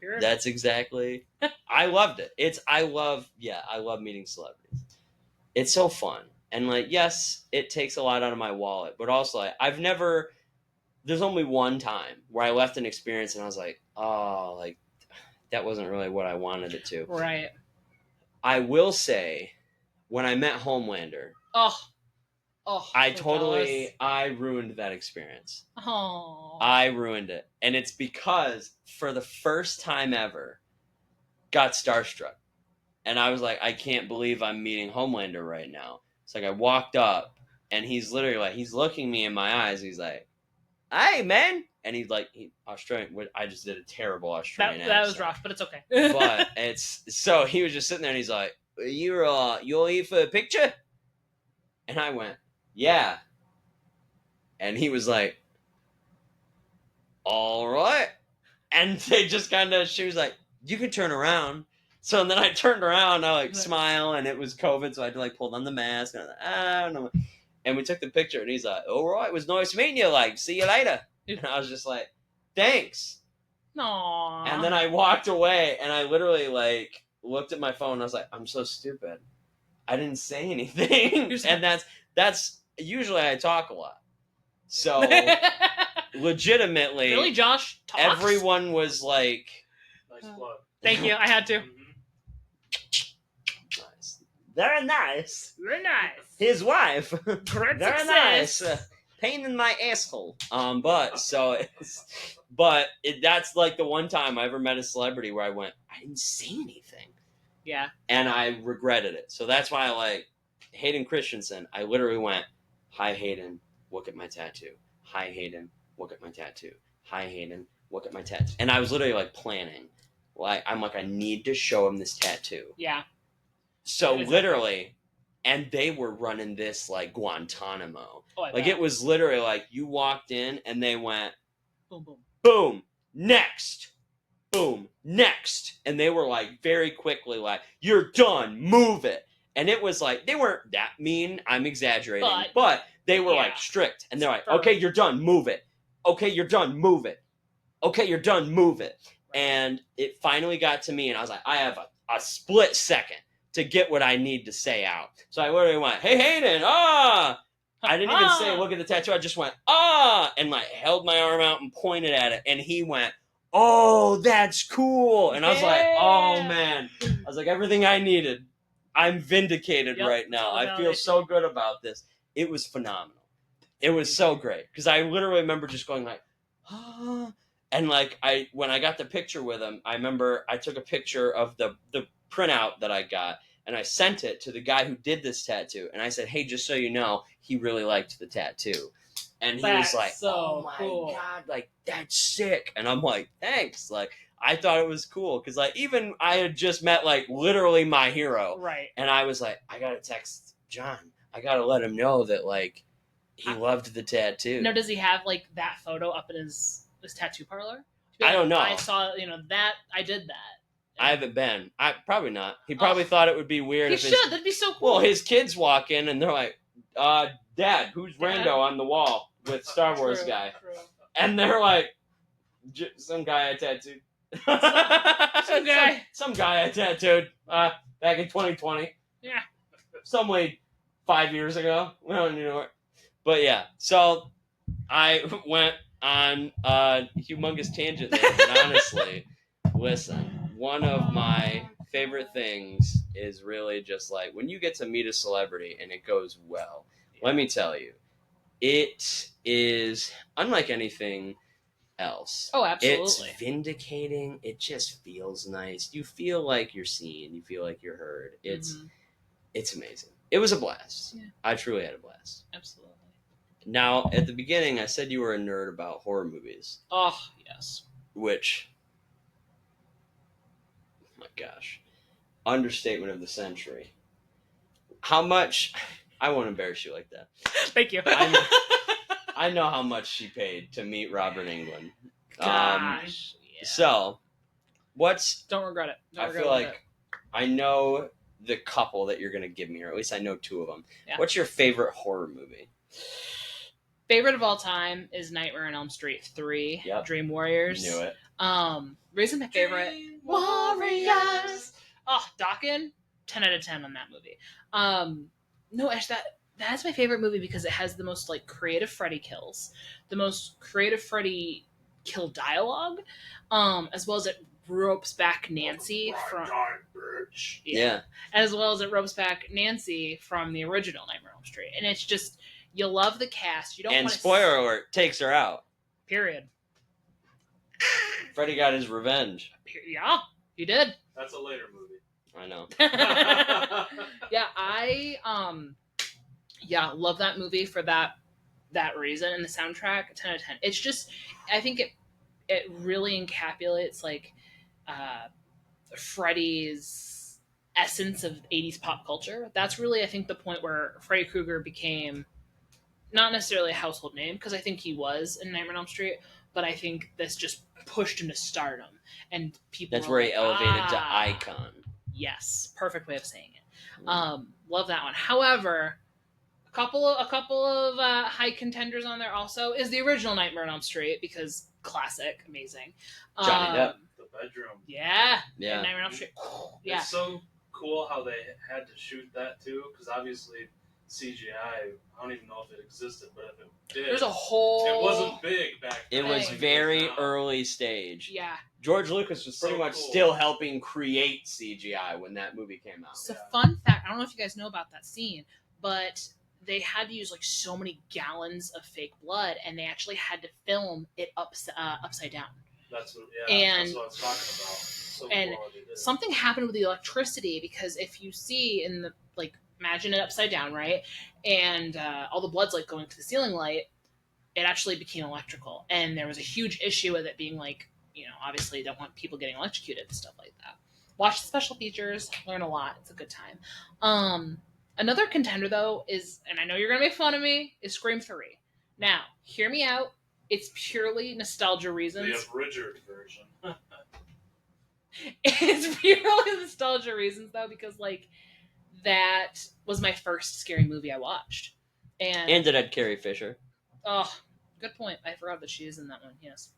Beautiful. that's exactly. I loved it. I love meeting celebrities. It's so fun. And, like, yes, it takes a lot out of my wallet. But also, like, there's only one time where I left an experience and I was like, oh, like, that wasn't really what I wanted it to. Right. I will say, when I met Homelander, I ruined that experience. Oh. I ruined it. And it's because, for the first time ever, got starstruck. And I was like, I can't believe I'm meeting Homelander right now. It's like I walked up, and he's literally like, he's looking me in my eyes. And he's like, "Hey, man!" And he's like, Australian. I just did a terrible Australian accent. That was rough, but it's okay. But so he was just sitting there, and he's like, "You're here for a picture?" And I went, "Yeah." And he was like, "All right." And they just she was like, "You can turn around." So then I turned around, I smile, and it was COVID, so I had to pull on the mask, and I was like, I don't know. And we took the picture, and he's like, all right, it was nice meeting you, see you later. And I was just like, thanks. Aww. And then I walked away, and I literally looked at my phone, and I was like, I'm so stupid. I didn't say anything. And that's usually I talk a lot. So legitimately, really, Josh talks? Everyone was like, nice plug. Thank you, I had to. Very nice. Very nice. His wife. Great Very success. nice. pain in my asshole. That's like the one time I ever met a celebrity where I went, I didn't say anything. Yeah. And I regretted it. So that's why I like Hayden Christensen. I literally went, hi Hayden, look at my tattoo. Hi Hayden, look at my tattoo. Hi Hayden, look at my tattoo. And I was literally like planning. Like I'm like, I need to show him this tattoo. Yeah. So Exactly. literally, and they were running this like Guantanamo. Oh, I Like bet. it was literally like you walked in and they went, Boom, boom. boom, next, boom, next. And they were like very quickly like, you're done, move it. And it was like, they weren't that mean, I'm exaggerating, but they were like strict. And they're like, okay, you're done, move it. Okay, you're done, move it. Okay, you're done, move it. Right. And it finally got to me and I was like, I have a split second to get what I need to say out. So I literally went, hey Hayden, ah! I didn't even say look at the tattoo, I just went, ah! And like held my arm out and pointed at it. And he went, oh, that's cool. And I was like, oh man. I was like, everything I needed. I'm vindicated right now. I feel so good about this. It was phenomenal. It was so great. Because I literally remember just going like, ah. And like when I got the picture with him, I remember I took a picture of the printout that I got and I sent it to the guy who did this tattoo. And I said, hey, just so you know, he really liked the tattoo. And he was like, oh my God, like that's sick. And I'm like, thanks. Like I thought it was cool because like even I had just met like literally my hero. Right. And I was like, I gotta text John. I gotta let him know that like he loved the tattoo. No, does he have like that photo up in his tattoo parlor? I don't know. I saw that. I did that. I haven't been. Probably not. He probably thought it would be weird. He should. That'd be so cool. Well, his kids walk in and they're like, Dad, who's Rando on the wall with Star Wars guy? True. And they're like, some guy I tattooed. Some guy I tattooed back in 2020. Yeah. Some way 5 years ago. We don't know it. But yeah, so I went on a humongous tangent there. But honestly, listen, one of my favorite things is really just like when you get to meet a celebrity and it goes well. Let me tell you, it is unlike anything else. Oh, absolutely. It's vindicating. It just feels nice. You feel like you're seen. You feel like you're heard. It's amazing. It was a blast. Yeah. I truly had a blast. Absolutely. Now, at the beginning, I said you were a nerd about horror movies. Oh, yes. Which, oh my gosh, understatement of the century. How much, I won't embarrass you like that. Thank you. I know how much she paid to meet Robert Englund. Gosh. Yeah. So, don't regret it. I feel like I know the couple that you're going to give me, or at least I know two of them. Yeah. What's your favorite horror movie? Favorite of all time is Nightmare on Elm Street 3, Dream Warriors. Knew it. Reason my favorite. Dream Warriors! Oh, Dawkins, 10 out of 10 on that movie. No, Ash, that's my favorite movie because it has the most like creative Freddy kills, the most creative Freddy kill dialogue, as well as it ropes back Nancy from as well as it ropes back Nancy from the original Nightmare on Elm Street, and it's just you love the cast. You don't. And spoiler alert, takes her out. Period. Freddy got his revenge. Yeah, he did. That's a later movie. I know. Yeah, I love that movie for that reason, and the soundtrack 10 out of 10. It's just I think it really encapsulates like Freddy's essence of 80s pop culture. That's really I think the point where Freddy Krueger became not necessarily a household name, because I think he was in Nightmare on Elm Street, but I think this just pushed him to stardom, and people. That's where he elevated to icon. Yes, perfect way of saying it. Love that one. However, a couple of high contenders on there also is the original Nightmare on Elm Street, because classic, amazing. Johnny Depp. The bedroom. Yeah. Nightmare on Elm Street. Yeah. It's so cool how they had to shoot that too, because obviously CGI, I don't even know if it existed, but if it did, there's a whole. It wasn't big back then. It was very early stage. Yeah. George Lucas was pretty much still helping create CGI when that movie came out. So fun fact, I don't know if you guys know about that scene, but they had to use like so many gallons of fake blood, and they actually had to film it upside down. That's what I was talking about. So and something happened with the electricity, because if you see in the like, imagine it upside down, right, and all the blood's like going to the ceiling light, it actually became electrical, and there was a huge issue with it being like, obviously you don't want people getting electrocuted and stuff like that. Watch the special features, learn a lot. It's a good time. Another contender though is, and I know you're gonna make fun of me, is Scream 3. Now, hear me out. It's purely nostalgia reasons. The abridged version. It's purely nostalgia reasons though, because like that was my first scary movie I watched, and it had Carrie Fisher. Oh, good point. I forgot that she is in that one. Yes,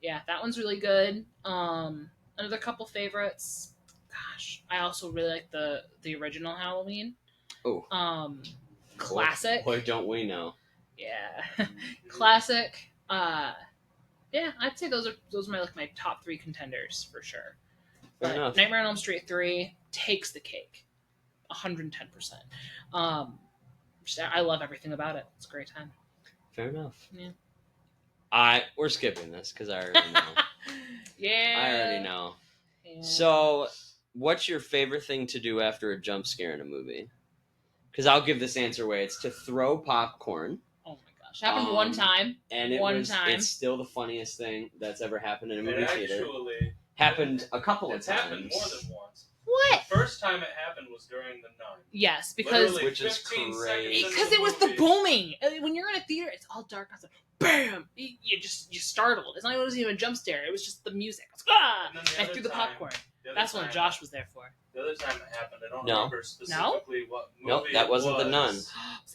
yeah, that one's really good. Another couple favorites. Gosh, I also really like the original Halloween. Oh, classic. Boy, don't we know? Yeah, classic. Yeah, I'd say those are my top 3 contenders for sure. Fair enough. Nightmare on Elm Street 3 takes the cake, 110%. I love everything about it. It's a great time. Fair enough. Yeah. We're skipping this because I already know. Yeah. I already know. Yeah. So, what's your favorite thing to do after a jump scare in a movie? Because I'll give this answer away. It's to throw popcorn. Oh my gosh. Happened one time. And it's still the funniest thing that's ever happened in a movie theater. Happened a couple of times. It's happened more than once. What? The first time it happened was during The Nun. Yes, because Literally which is 15 crazy. seconds because into it was movie. the booming. When you're in a theater, it's all dark. It's like, bam! You startled. It's not even a jump scare. It was just the music. It was, ah! And then I threw the popcorn. That's what Josh was there for. The other time it happened, I don't No. remember specifically what movie. Nope, that wasn't The Nun.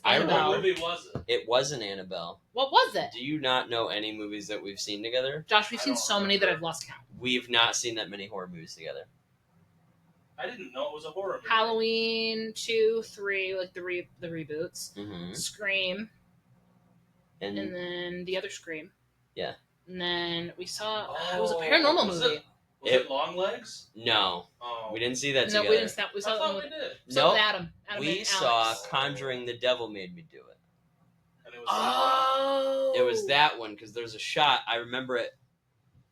I What remember. movie was it? It wasn't Annabelle. What was it? Do you not know any movies that we've seen together? Josh, we've I seen don't so many that remember. I've lost count. We've not seen that many horror movies together. I didn't know it was a horror movie. Halloween 2, 3, like the reboots. Mm-hmm. Scream, and then the other Scream. Yeah. And then we saw it was a paranormal movie. Was it Long Legs? No, Oh. we didn't see that No, together. we didn't. We I saw thought that we with did. so Nope. Adam We and saw Alex. Conjuring the Devil Made Me Do It. And it was Oh, It was that one because there's a shot. I remember it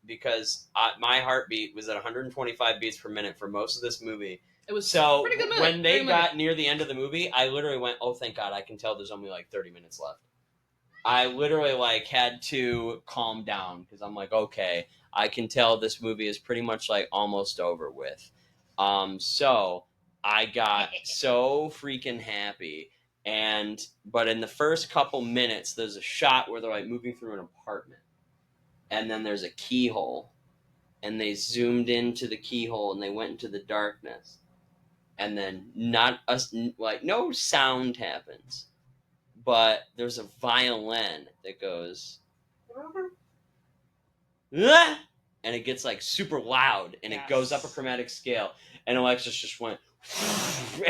because my heartbeat was at 125 beats per minute for most of this movie. It was So pretty good movie. when they Pretty got near the end of the movie, I literally went, "Oh, thank God! I can tell there's only like 30 minutes left." I literally had to calm down because I'm like, okay, I can tell this movie is pretty much like almost over with. So I got so freaking happy. But in the first couple minutes, there's a shot where they're like moving through an apartment, and then there's a keyhole, and they zoomed into the keyhole and they went into the darkness, and then no sound happens, but there's a violin that goes, "Ah!" and it gets like super loud, and it goes up a chromatic scale, and Alexis just went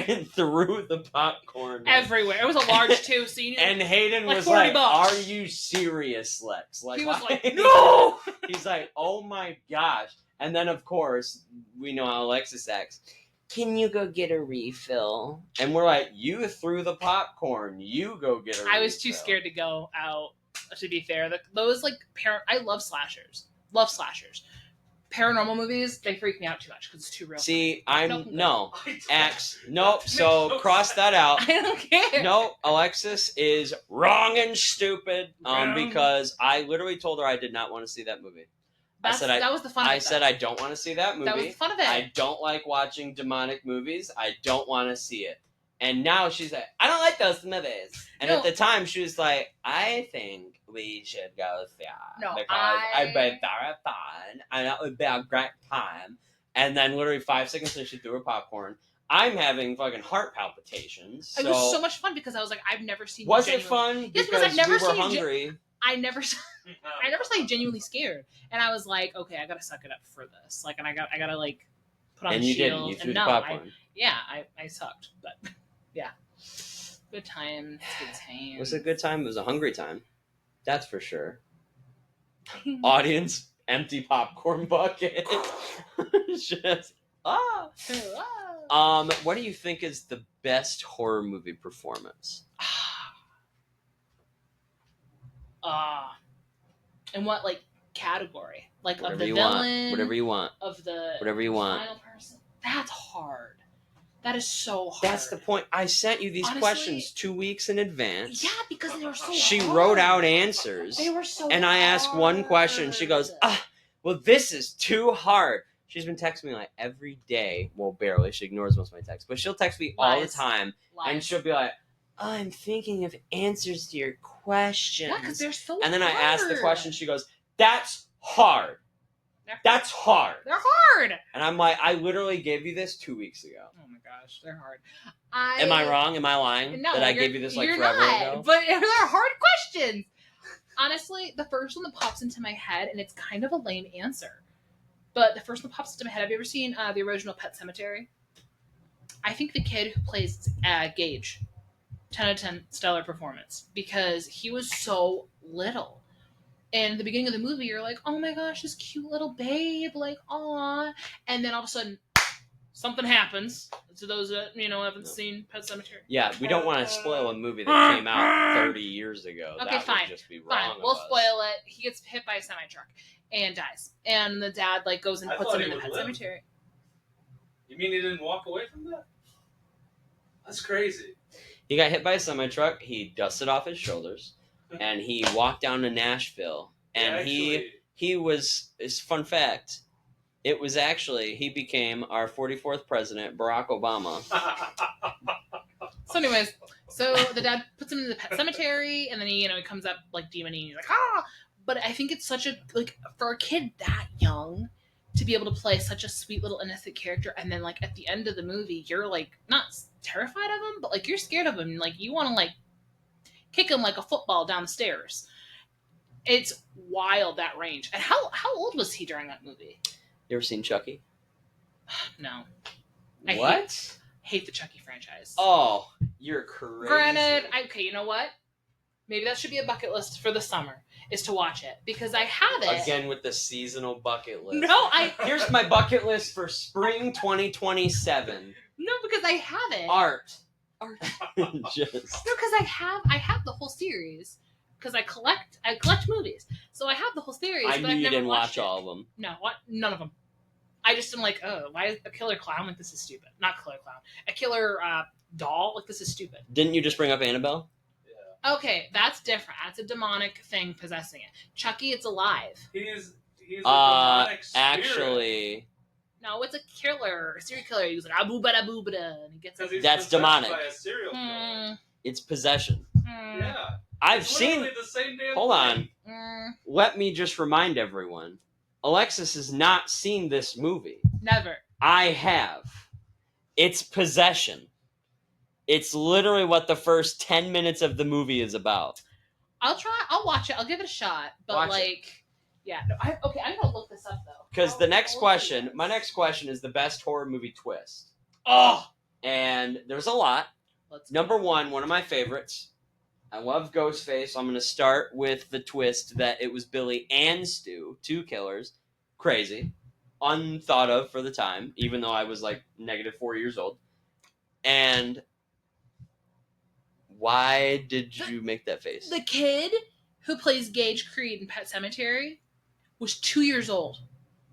and threw the popcorn everywhere. It was a large too, so you need and Hayden like was 40 like, bucks. "Are you serious, Lex?" He was why- like, "No!" He's like, "Oh my gosh!" And then of course we know how Alexis acts. Can you go get a refill? And we're like, "You threw the popcorn. You go get a refill." I was too scared to go out. To be fair, those like I love slashers. Love slashers. Paranormal movies, they freak me out too much because it's too real. See, Nope. Nope. So cross that out. I don't care. No, Alexis is wrong and stupid. Because I literally told her I did not want to see that movie. That was the fun of it. I said I don't want to see that movie. That was the fun of it. I don't like watching demonic movies. I don't want to see it. And now she's like, I don't like those movies. And at the time, she was like, I think we should go see it. No, because I'd be very fun. And it would be a great time. And then literally 5 seconds later, she threw her popcorn. I'm having fucking heart palpitations. It was so much fun because I was like, I've never seen. Was it fun? Yes, because I've never we were seen hungry. I never saw you genuinely scared, and I was like, okay, I gotta suck it up for this. Like, and I gotta like put on and the you shield. didn't. You threw and the popcorn. I sucked, but yeah, good times. Good times. It was a good time. It was a hungry time. That's for sure. Audience, empty popcorn bucket. Just what do you think is the best horror movie performance? In what like category? Like Whatever of the you villain, want. Whatever you want. of the Whatever you want. final person. That's hard. That is so hard. That's the point. I sent you these Honestly, questions 2 weeks in advance. Yeah, because they were so She hard. wrote out answers. They were so And I asked one question. She goes, well, this is too hard. She's been texting me like every day. Well, barely. She ignores most of my texts. But she'll text me all the time. Lies. And she'll be like, I'm thinking of answers to your questions. Yeah, because they're so And then hard. I ask the question. She goes, that's hard. That's hard. They're hard. And I'm like, I literally gave you this 2 weeks ago. Oh my gosh, they're hard. Am I wrong? Am I lying? No, that I gave you this like you're forever not, ago? But they're hard questions. Honestly, the first one that pops into my head, and it's kind of a lame answer, but the first one that pops into my head, have you ever seen the original Pet Sematary? I think the kid who plays Gage, 10 out of 10 stellar performance, because he was so little. And at the beginning of the movie, you're like, oh my gosh, this cute little babe, like, aw. And then all of a sudden, something happens. To those that, haven't seen Pet Sematary. Yeah, we don't want to spoil a movie that came out 30 years ago. Okay, that fine. would just be wrong. Fine, we'll spoil it. He gets hit by a semi-truck and dies. And the dad, like, goes and I puts thought him he in the would Pet live. Cemetery. You mean he didn't walk away from that? That's crazy. He got hit by a semi-truck. He dusted off his shoulders. And he walked down to Nashville. And he was, fun fact, it was actually, he became our 44th president, Barack Obama. So anyways, so the dad puts him in the Pet Cemetery, and then he comes up like demon-y, and he's like, ah! But I think it's such a, like, for a kid that young to be able to play such a sweet little innocent character, and then, like, at the end of the movie, you're, like, not terrified of him, but, like, you're scared of him. Like, you want to, like, kick him like a football down the stairs. It's wild, that range. And how old was he during that movie? You ever seen Chucky? No. What? Hate the Chucky franchise. Oh, you're crazy. Granted, okay, you know what? Maybe that should be a bucket list for the summer, is to watch it. Because I have it. Again with the seasonal bucket list. No, Here's my bucket list for spring 2027. No, because I have it. Art. No, Just. because I have the whole series. Because I collect movies. So I have the whole series. I but knew I've you never didn't watched watch it. all of them. No, what? None of them. I just am like, oh, why is a killer clown? Like, this is stupid. Not killer clown. A killer doll? Like, this is stupid. Didn't you just bring up Annabelle? Yeah. Okay, that's different. That's a demonic thing possessing it. Chucky, it's alive. He's a demonic spirit. Actually, No, it's a killer, a serial killer. He's like, abu bada boo bada, and he gets. 'Cause he's That's possessed demonic. By a serial killer. it's possession. Yeah. I've It's seen. literally the same damn Hold thing. on. Let me just remind everyone. Alexis has not seen this movie. Never. I have. It's possession. It's literally what the first 10 minutes of the movie is about. I'll try. I'll watch it. I'll give it a shot. But Watch it. like, yeah. No, okay, I'm gonna look this up though. Because the next I'll question, do this. my next question is the best horror movie twist. Oh, And there's a lot. let's Number one of my favorites. I love Ghostface. I'm going to start with the twist that it was Billy and Stu, two killers. Crazy. Unthought of for the time, even though I was like -4 years old. And why did you make that face? The kid who plays Gage Creed in Pet Sematary was 2 years old.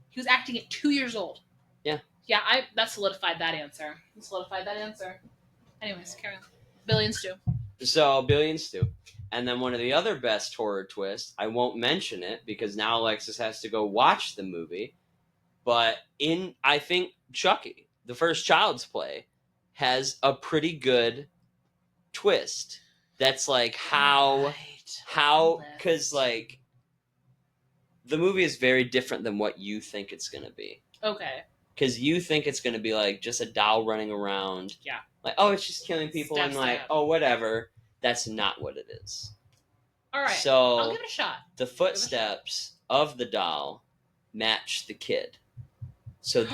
He was acting at 2 years old. Yeah. Yeah, that solidified that answer. Anyways, carry on. Billy and Stu. So, Billy and Stu. And then one of the other best horror twists, I won't mention it because now Alexis has to go watch the movie. But I think Chucky, the first Child's Play, has a pretty good twist. That's like how, because like, the movie is very different than what you think it's going to be. Okay. Because you think it's going to be like just a doll running around. Yeah. Like, oh, it's just killing people Stab, and like, stab. oh, whatever. That's not what it is. All right. So I'll give it a shot. the footsteps of the doll match the kid. So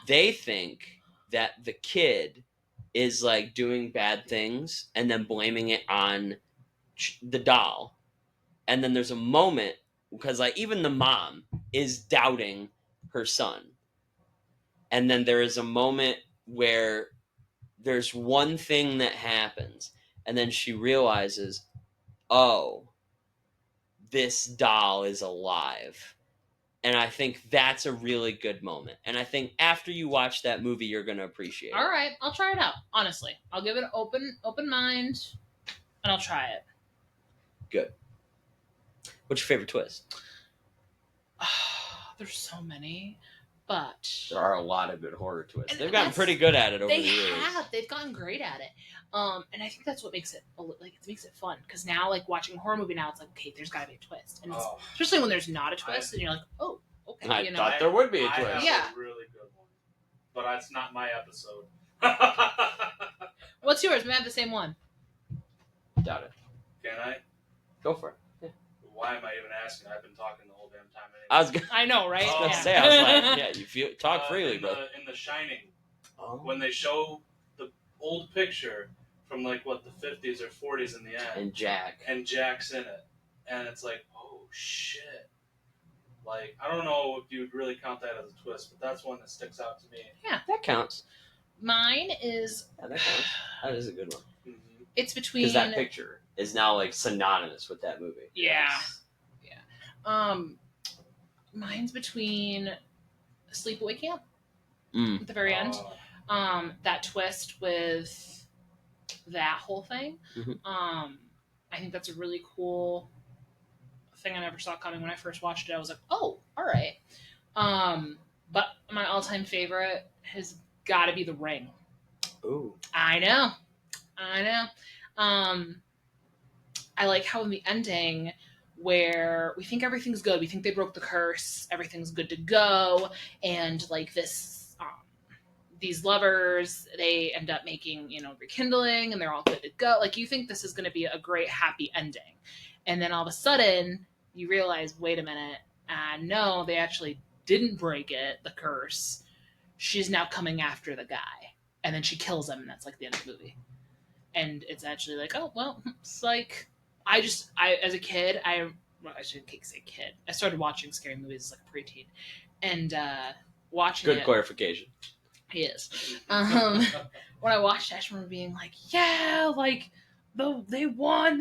they think that the kid is like doing bad things and then blaming it on the doll. And then there's a moment because like even the mom is doubting her son. And then there is a moment where there's one thing that happens and then she realizes, oh, this doll is alive. And I think that's a really good moment. And I think after you watch that movie, you're going to appreciate All it. right, I'll try it out. Honestly, I'll give it an open mind, and I'll try it. Good. What's your favorite twist? There's so many, but There are a lot of good horror twists. And They've gotten that's- pretty good at it over they the years. have. They've gotten great at it. And I think that's what makes it makes it fun. Because now, like watching a horror movie now, it's like, okay, there's got to be a twist, and it's, especially when there's not a twist, and you're like, oh, okay, I you know. thought there would be a I twist. have Yeah. a really good one, but that's not my episode. What's yours? We have the same one. Doubt it. Can I? Go for it. Why am I even asking? I've been talking the whole damn time. Anyway. I was going I know, right? Oh. to say, I was like, yeah, you feel talk freely, in bro. in The Shining, Oh. when they show the old picture from like the 50s or 40s in the end, And Jack. and Jack's in it, and it's like, oh shit. Like, I don't know if you'd really count that as a twist, but that's one that sticks out to me. That counts. Mine is. Yeah, that counts. That is a good one. Mm-hmm. It's between. Because that picture is now like synonymous with that movie. Yeah. Mine's between Sleepaway Camp Mm. at the very end. That twist with that whole thing. Mhm. I think that's a really cool thing I never saw coming when I first watched it. I was like, oh, all right. But my all-time favorite has got to be The Ring. Ooh. I know. I like how in the ending where we think everything's good, we think they broke the curse, everything's good to go, and like this, these lovers, they end up making, rekindling, and they're all good to go. Like, you think this is going to be a great happy ending, and then all of a sudden you realize, wait a minute, no, they actually didn't break it, the curse. She's now coming after the guy, and then she kills him, and that's like the end of the movie. And it's actually like, oh, well, it's like, I as a kid, I shouldn't say kid. I started watching scary movies as like a preteen. And watching Good it. clarification. He is. When I watched it, I just remember being like, yeah, like, they won.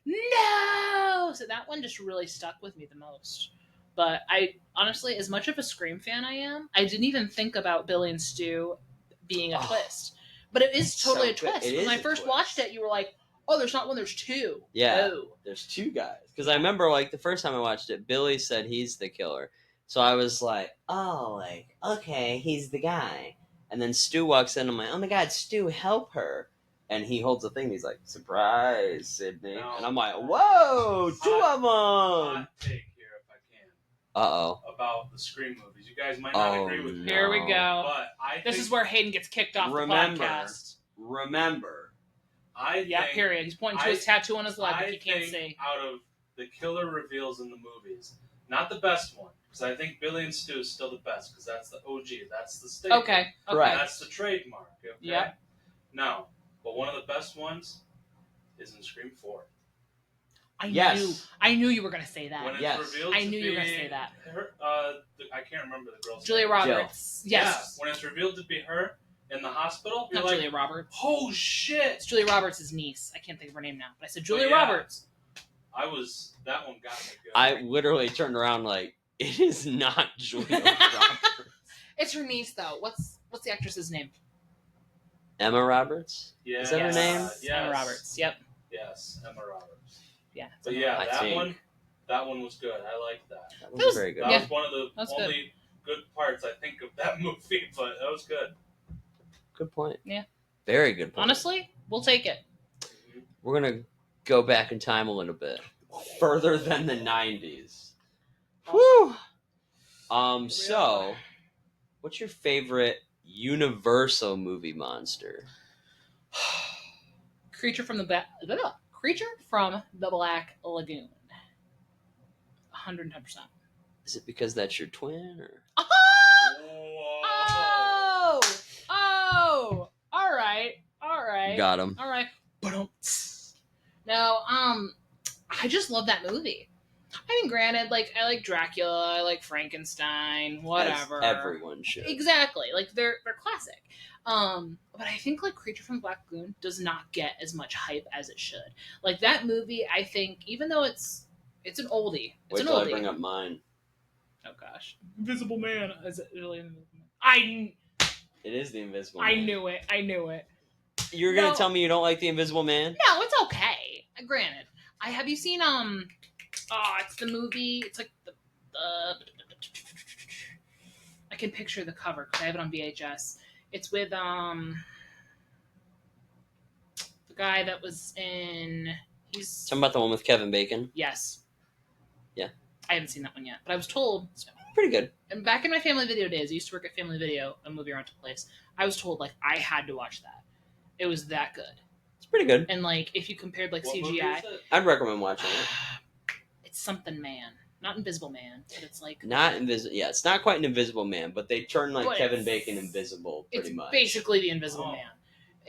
No! So that one just really stuck with me the most. But I, honestly, as much of a Scream fan I am, I didn't even think about Billy and Stu being a twist. But it is totally so a twist. good. It When is I a first twist. watched it, you were like, oh, there's not one, there's two. Yeah. Oh. There's two guys. Because I remember, like, the first time I watched it, Billy said he's the killer. So I was like, oh, like, okay, he's the guy. And then Stu walks in, I'm like, oh my god, Stu, help her. And he holds the thing, he's like, surprise, Sydney. No. And I'm like, whoa, two of them. Hot take here, if I can, Uh-oh. about the Scream movies. You guys might not Oh, agree with me. Here we No. go. But I This think, is where Hayden gets kicked off Remember. the podcast. Remember. Yeah, think, period. He's pointing to his tattoo on his leg I if you can't think see. out of the killer reveals in the movies, not the best one, because I think Billy and Stu is still the best, because that's the OG, that's the staple. Okay. Right. That's the trademark. Okay? Yep. No, but one of the best ones is in Scream 4. Yes. I knew you were going to say that. When it's Yes. revealed I to knew you were gonna be say that. Her, I can't remember the girl's Julia name. Roberts. Yeah, Yes. when it's revealed to be her in the hospital, you're Not like, Julia Roberts. oh shit! It's Julia Roberts' niece. I can't think of her name now, but I said Julia yeah. Roberts. That one got me good. I literally turned around like, it is not Julia Roberts. It's her niece though. What's the actress's name? Emma Roberts? Yeah, Is that her name? Yes. Emma Roberts. Yep. Yes, Emma Roberts. Yeah. But yeah, I that think. one was good. I liked that. That That was- was very good. That Yeah. was one of the That's good. only good parts I think of that movie, but that was good. Good point. Yeah. Very good point. Honestly, we'll take it. We're going to go back in time a little bit. Further than the 90s. Whew. So, what's your favorite Universal movie monster? Creature from the Black Lagoon. 110%. Is it because that's your twin, or? Oh! Oh! All right. Got him. All right. No, I just love that movie. I mean, granted, like, I like Dracula, I like Frankenstein, whatever. As everyone should. Exactly. Like, they're classic. But I think, like, Creature from the Black Lagoon does not get as much hype as it should. Like, that movie, I think, even though it's It's an oldie. It's Wait an till I oldie. bring up mine. Oh gosh, Invisible Man. Is it really Invisible Man? It is the Invisible I Man. knew it. I knew it. You're gonna tell me you don't like the Invisible Man? No, it's okay. Granted, have you seen it's the movie. It's like the I can picture the cover because I have it on VHS. It's with the guy that was in. He's Talking about the one with Kevin Bacon. yes. Yeah. I haven't seen that one yet, but I was told. Pretty good. And back in my Family Video days, I used to work at Family Video, a movie rental place. I was told like I had to watch that. It was that good. It's pretty good. And like if you compared like What movie CGI, is it? I'd recommend watching it. it's something man, not Invisible Man, but it's like Not invisible. Yeah, it's not quite an Invisible Man, but they turn like But Kevin it's- Bacon invisible pretty it's much. basically the Invisible Oh. Man.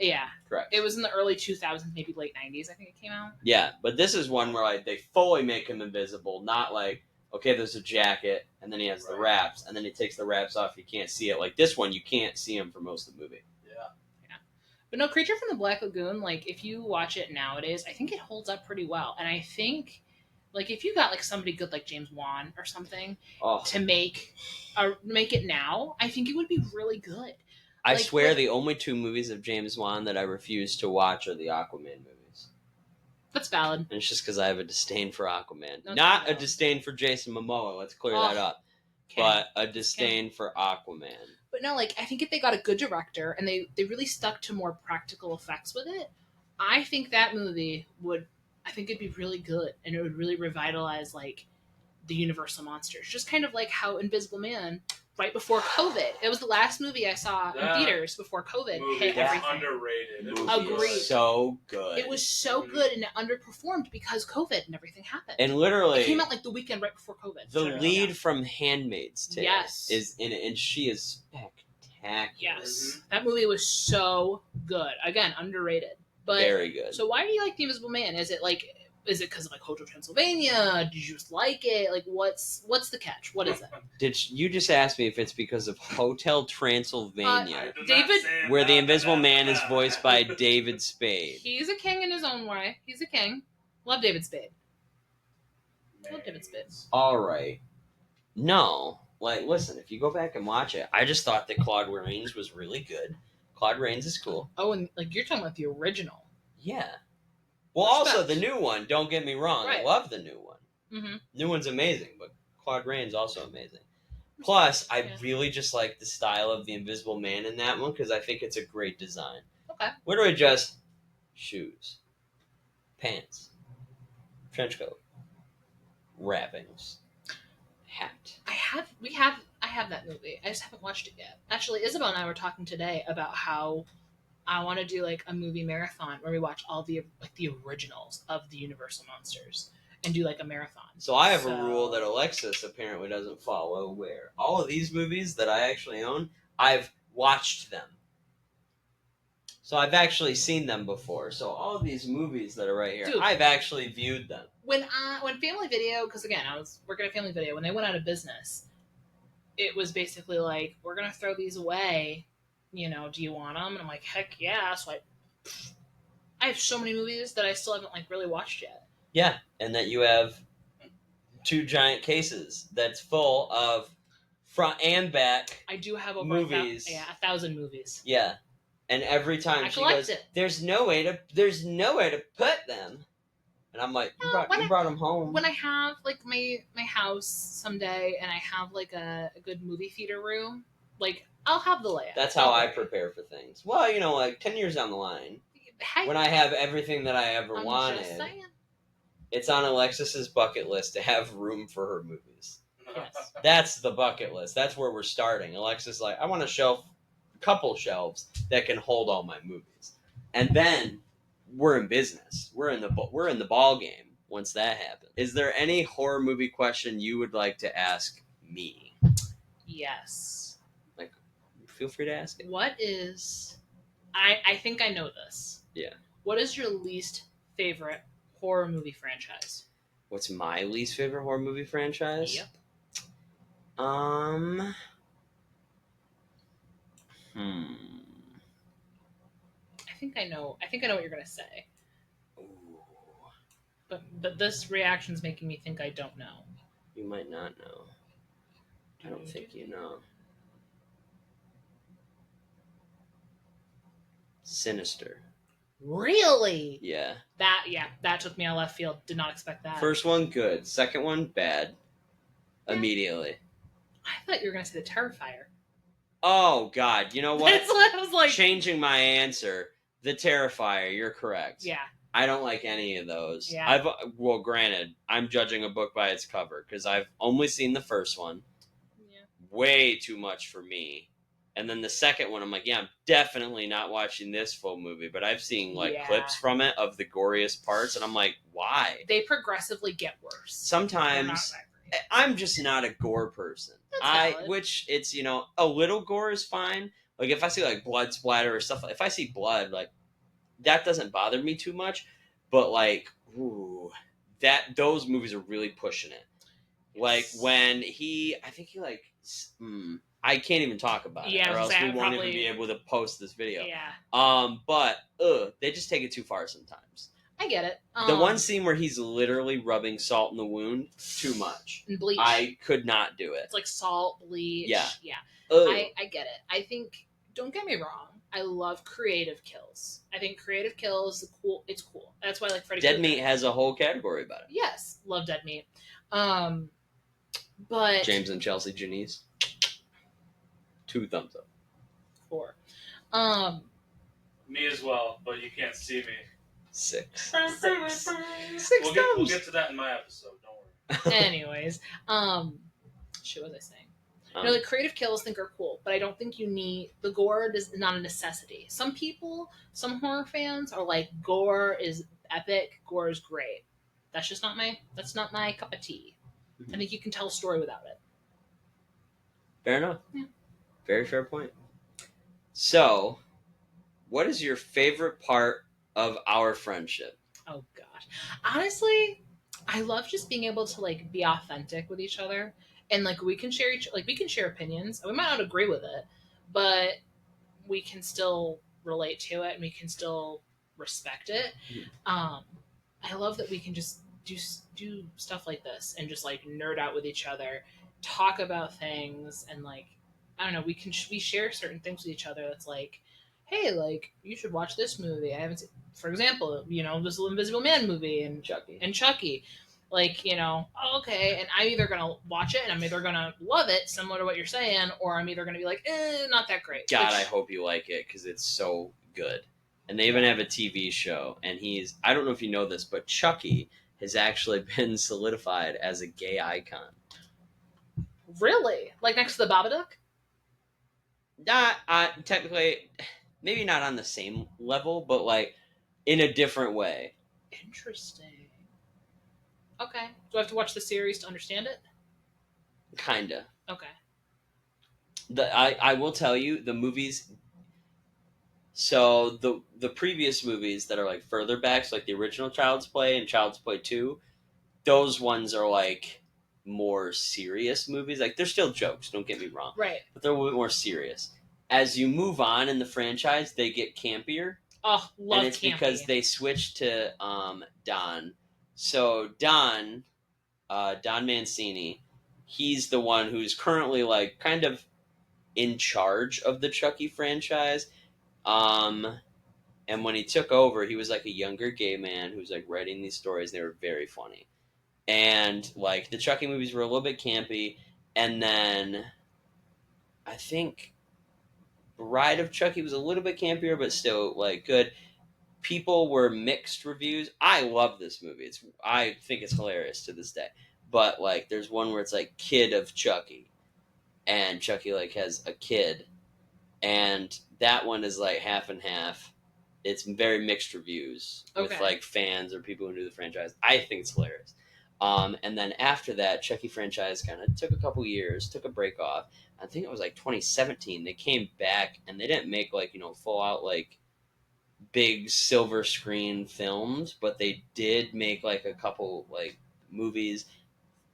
Yeah, Correct. it was in the early 2000s, maybe late 90s. I think it came out. Yeah, but this is one where like they fully make him invisible, not like okay, there's a jacket and then he has the Right. wraps and then he takes the wraps off. You can't see it. Like this one, you can't see him for most of the movie. Yeah. But no, Creature from the Black Lagoon. Like if you watch it nowadays, I think it holds up pretty well. And I think like if you got like somebody good like James Wan or something Oh, to make it now, I think it would be really good. I like, swear like- the only two movies of James Wan that I refuse to watch are the Aquaman movies. That's valid. And it's just because I have a disdain for Aquaman. That's Not a valid. disdain for Jason Momoa, let's clear Oh, that up. Okay. But a disdain for Aquaman. But no, like I think if they got a good director and they really stuck to more practical effects with it, I think that movie would. I think it'd be really good and it would really revitalize like the Universal monsters, just kind of like how Invisible Man. Right before COVID, it was the last movie I saw in That theaters before COVID Movie hit was everything. underrated. It was Movie Agreed. is so good. It was so good and it underperformed because COVID and everything happened. And literally, it came out like the weekend right before COVID. the So, lead from Handmaid's Tale Yes. is in it, and she is spectacular. Yes, that movie was so good. Again, underrated. But Very good. so why do you like The Invisible Man? Is it because of like Hotel Transylvania? Did you just like it? Like what's the catch? What is it? You just asked me if it's because of Hotel I Transylvania, did not David- say where the that. Invisible Man is voiced by David Spade. He's a king in his own way. He's a king. Love David Spade. Love David Spade. All right. No, like listen, if you go back and watch it, I just thought that Claude Rains was really good. Claude Rains is cool. Oh, and like you're talking about the original. Yeah. Well, also Respect. the new one. Don't get me wrong. I Right. love the new one. Mm-hmm. New one's amazing, but Claude Rains also amazing. Plus, I Yeah. really just like the style of the Invisible Man in that one because I think it's a great design. Okay. Literally just shoes, pants, trench coat, wrappings, hat. I have that movie. I just haven't watched it yet. Actually, Isabel and I were talking today about how I want to do like a movie marathon where we watch all the originals of the Universal monsters and do like a marathon. So I have So- a rule that Alexis apparently doesn't follow where all of these movies that I actually own, I've watched them. So I've actually seen them before. So all of these movies that are right here, Dude. I've actually viewed them. When Family Video, because again I was working at Family Video when they went out of business, it was basically like we're gonna throw these away. You know, do you want them? And I'm like, heck yeah! So I have so many movies that I still haven't like really watched yet. Yeah, and that you have 2 giant cases that's full of front and back. I do have over Movies. 1,000 movies. Yeah, and every time I she collect goes, it. there's nowhere to put them, and I'm like, you No, brought them home. When I have like my house someday and I have like a good movie theater room, like I'll have the layout. That's how Don't I worry. prepare for things. Well, like 10 years down the line, Hey, when I have everything that I ever I'm wanted, just saying. it's on Alexis's bucket list to have room for her movies. Yes. That's the bucket list. That's where we're starting. Alexis is like, I want a couple shelves that can hold all my movies, and then we're in business. We're in the ball game once that happens. Is there any horror movie question you would like to ask me? Yes. Feel free to ask it. What is? I think I know this. Yeah. What is your least favorite horror movie franchise? What's my least favorite horror movie franchise? Yep. I think I know what you're gonna say. Ooh. But this reaction's making me think I don't know. You might not know. I don't think you know. Sinister. Really? Yeah. That took me out of left field. Did not expect that. First one, good. Second one, bad. Immediately. I thought you were gonna say the Terrifier. Oh, God. You know what? That's what I was like. Changing my answer. The Terrifier. You're correct. Yeah. I don't like any of those. Yeah. Well, granted, I'm judging a book by its cover because I've only seen the first one. Yeah. Way too much for me. And then the second one, I'm like, yeah, I'm definitely not watching this full movie. But I've seen clips from it of the goriest parts, and I'm like, why? They progressively get worse. Sometimes I'm just not a gore person. Which it's a little gore is fine. Like if I see like blood splatter or stuff, if I see blood, like that doesn't bother me too much. But like, those movies are really pushing it. Like when I can't even talk about it, or else we won't even be able to post this video. Yeah. But they just take it too far sometimes. I get it. The one scene where he's literally rubbing salt in the wound, too much. And bleach. I could not do it. It's like salt, bleach. Yeah. I get it. I think, don't get me wrong, I love creative kills. I think creative kills, it's cool. That's why I like Freddy Dead Krueger. Meat has a whole category about it. Yes, love Dead Meat. But James and Chelsea Janice. 2 thumbs up. 4. Me as well, but you can't see me. 6. 6 We'll get to that in my episode. Don't worry. Anyways, what was I saying? Like creative kills, I think are cool, but I don't think you need the gore. Is not a necessity. Some people, some horror fans are like, gore is epic, gore is great. That's just not my cup of tea. Mm-hmm. I think you can tell a story without it. Fair enough. Yeah. Very fair point. So, what is your favorite part of our friendship? Oh gosh, honestly, I love just being able to like be authentic with each other, and like we can share opinions. We might not agree with it, but we can still relate to it, and we can still respect it. Mm-hmm. I love that we can just do stuff like this and just like nerd out with each other, talk about things, and like I don't know, we share certain things with each other. That's like, hey, like you should watch this movie. I haven't seen, for example, this Invisible Man movie and Chucky. Like, okay, and I'm either gonna watch it and I'm either gonna love it, similar to what you're saying, or I'm either gonna be like, not that great. God, I hope you like it because it's so good. And they even have a TV show, and I don't know if you know this, but Chucky has actually been solidified as a gay icon. Really? Like next to the Babadook? Not technically, maybe not on the same level, but like in a different way. Interesting. Okay. Do I have to watch the series to understand it? Kinda. Okay. I will tell you, the movies. So the previous movies that are like further back, so like the original Child's Play and Child's Play 2, those ones are like more serious movies. Like they're still jokes, don't get me wrong. Right. But they're a little bit more serious. As you move on in the franchise, they get campier. Oh, love and it's campy. because they switched to Don. So Don Mancini, he's the one who's currently like kind of in charge of the Chucky franchise. And when he took over, he was like a younger gay man who was like writing these stories. They were very funny. And like the Chucky movies were a little bit campy. And then I think Bride of Chucky was a little bit campier, but still like good. People were mixed reviews. I love this movie. I think it's hilarious to this day. But like there's one where it's like Kid of Chucky. And Chucky like has a kid. And that one is like half and half. It's very mixed reviews with like fans or people who knew the franchise. I think it's hilarious. And then after that, Chucky franchise kind of took a couple years, took a break off. I think it was like 2017. They came back and they didn't make like full out like big silver screen films, but they did make like a couple like movies.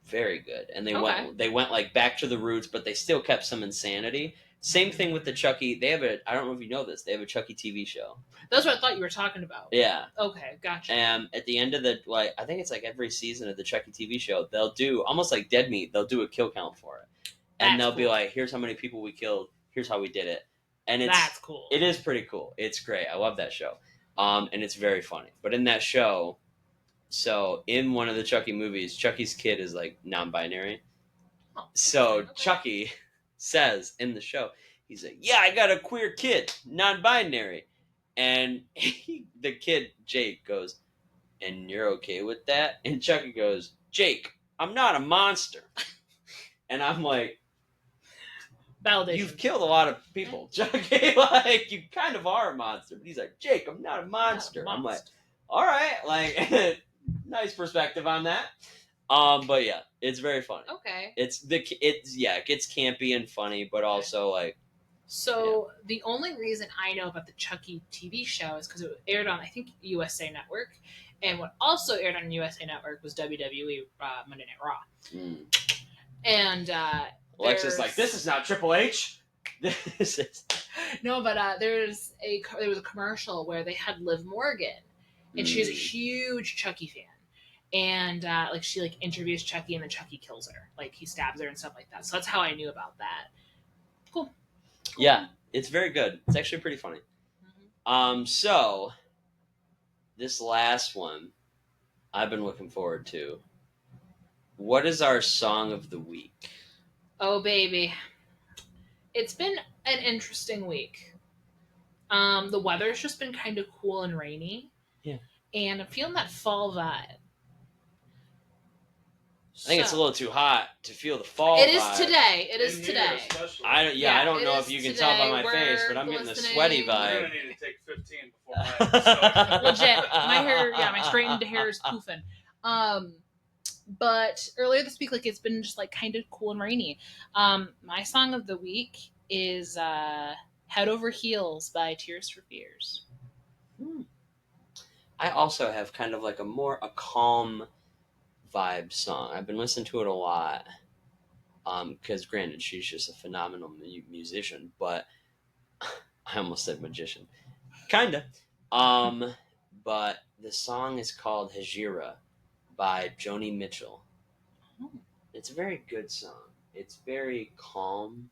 Very good. And they went like back to the roots, but they still kept some insanity. Same thing with the Chucky. They have I don't know if you know this. They have a Chucky TV show. That's what I thought you were talking about. Yeah. Okay, gotcha. And at the end of I think it's like every season of the Chucky TV show, they'll do almost like Dead Meat. They'll do a kill count for it, and they'll be like, "Here's how many people we killed. Here's how we did it." And that's cool. It is pretty cool. It's great. I love that show, and it's very funny. But in that show, so in one of the Chucky movies, Chucky's kid is like non-binary. Oh, so okay. Chucky says in the show, he's like, "Yeah, I got a queer kid, non-binary." And the kid, Jake, goes, "And you're okay with that?" And Chucky goes, "Jake, I'm not a monster." And I'm like, validation. You've killed a lot of people, Chucky. Like, you kind of are a monster. But he's like, "Jake, I'm not a monster." I'm like, all right, like, nice perspective on that. But yeah, it's very funny. Okay. It gets campy and funny, but also like. So the only reason I know about the Chucky TV show is because it aired on, I think, USA Network, and what also aired on USA Network was WWE Monday Night Raw. Mm. And Alexis like, "This is not Triple H." This is no, but there was a commercial where they had Liv Morgan, and she's a huge Chucky fan, and like she like interviews Chucky, and then Chucky kills her, like he stabs her and stuff like that. So that's how I knew about that. Cool. Yeah, it's very good. It's actually pretty funny. Mm-hmm. So this last one I've been looking forward to. What is our song of the week? Oh baby, it's been an interesting week. The weather's just been kind of cool and rainy. Yeah. And I'm feeling that fall vibe. I think it's a little too hot to feel the fall It is vibe. today. It is In today. here especially. I don't know if you can tell by my face, but I'm getting the sweaty You're vibe. gonna need to take 15 before my Legit. My hair, my straightened hair is poofing. But earlier this week, like, it's been just like kind of cool and rainy. My song of the week is "Head Over Heels" by Tears for Fears. I also have kind of like a calm vibe song. I've been listening to it a lot. Because granted, she's just a phenomenal musician, but I almost said magician. Kinda. But the song is called Hejira by Joni Mitchell. It's a very good song. It's very calm,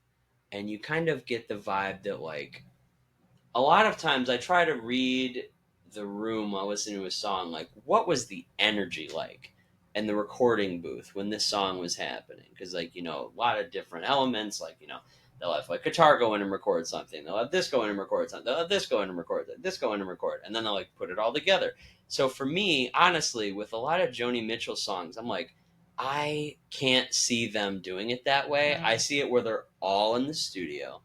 and you kind of get the vibe that, like, a lot of times I try to read the room while listening to a song, like, what was the energy like in the recording booth when this song was happening? Because, like, a lot of different elements, like, they'll have, like, guitar go in and record something, they'll have this go in and record something, they'll have this go in and record this go in and record, and then they'll, like, put it all together. So for me, honestly, with a lot of Joni Mitchell songs, I'm like, I can't see them doing it that way. I see it where they're all in the studio,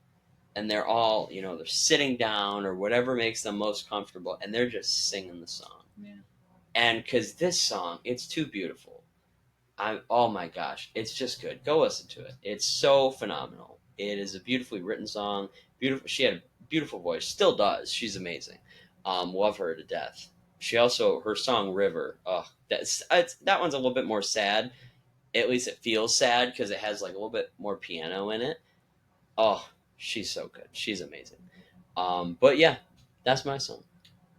and they're all, they're sitting down or whatever makes them most comfortable, and they're just singing the song. Yeah. And because this song, it's too beautiful. Oh my gosh, it's just good. Go listen to it. It's so phenomenal. It is a beautifully written song. Beautiful. She had a beautiful voice. Still does. She's amazing. Love her to death. She also, her song River. That one's a little bit more sad. At least it feels sad because it has like a little bit more piano in it. Oh, she's so good. She's amazing. But yeah, that's my song.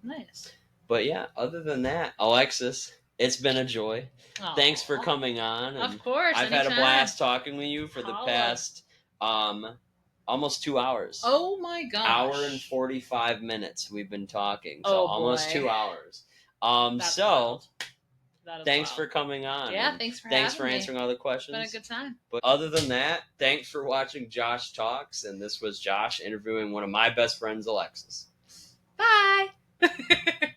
Nice. But yeah, other than that, Alexis, it's been a joy. Aww. Thanks for coming on. Of course. I've had a blast talking with you for the past almost 2 hours. Oh my gosh. Hour and 45 minutes we've been talking. So almost 2 hours. Thanks for coming on. Yeah, thanks for answering all the questions. It's been a good time. But other than that, thanks for watching Josh Talks. And this was Josh interviewing one of my best friends, Alexis. Bye.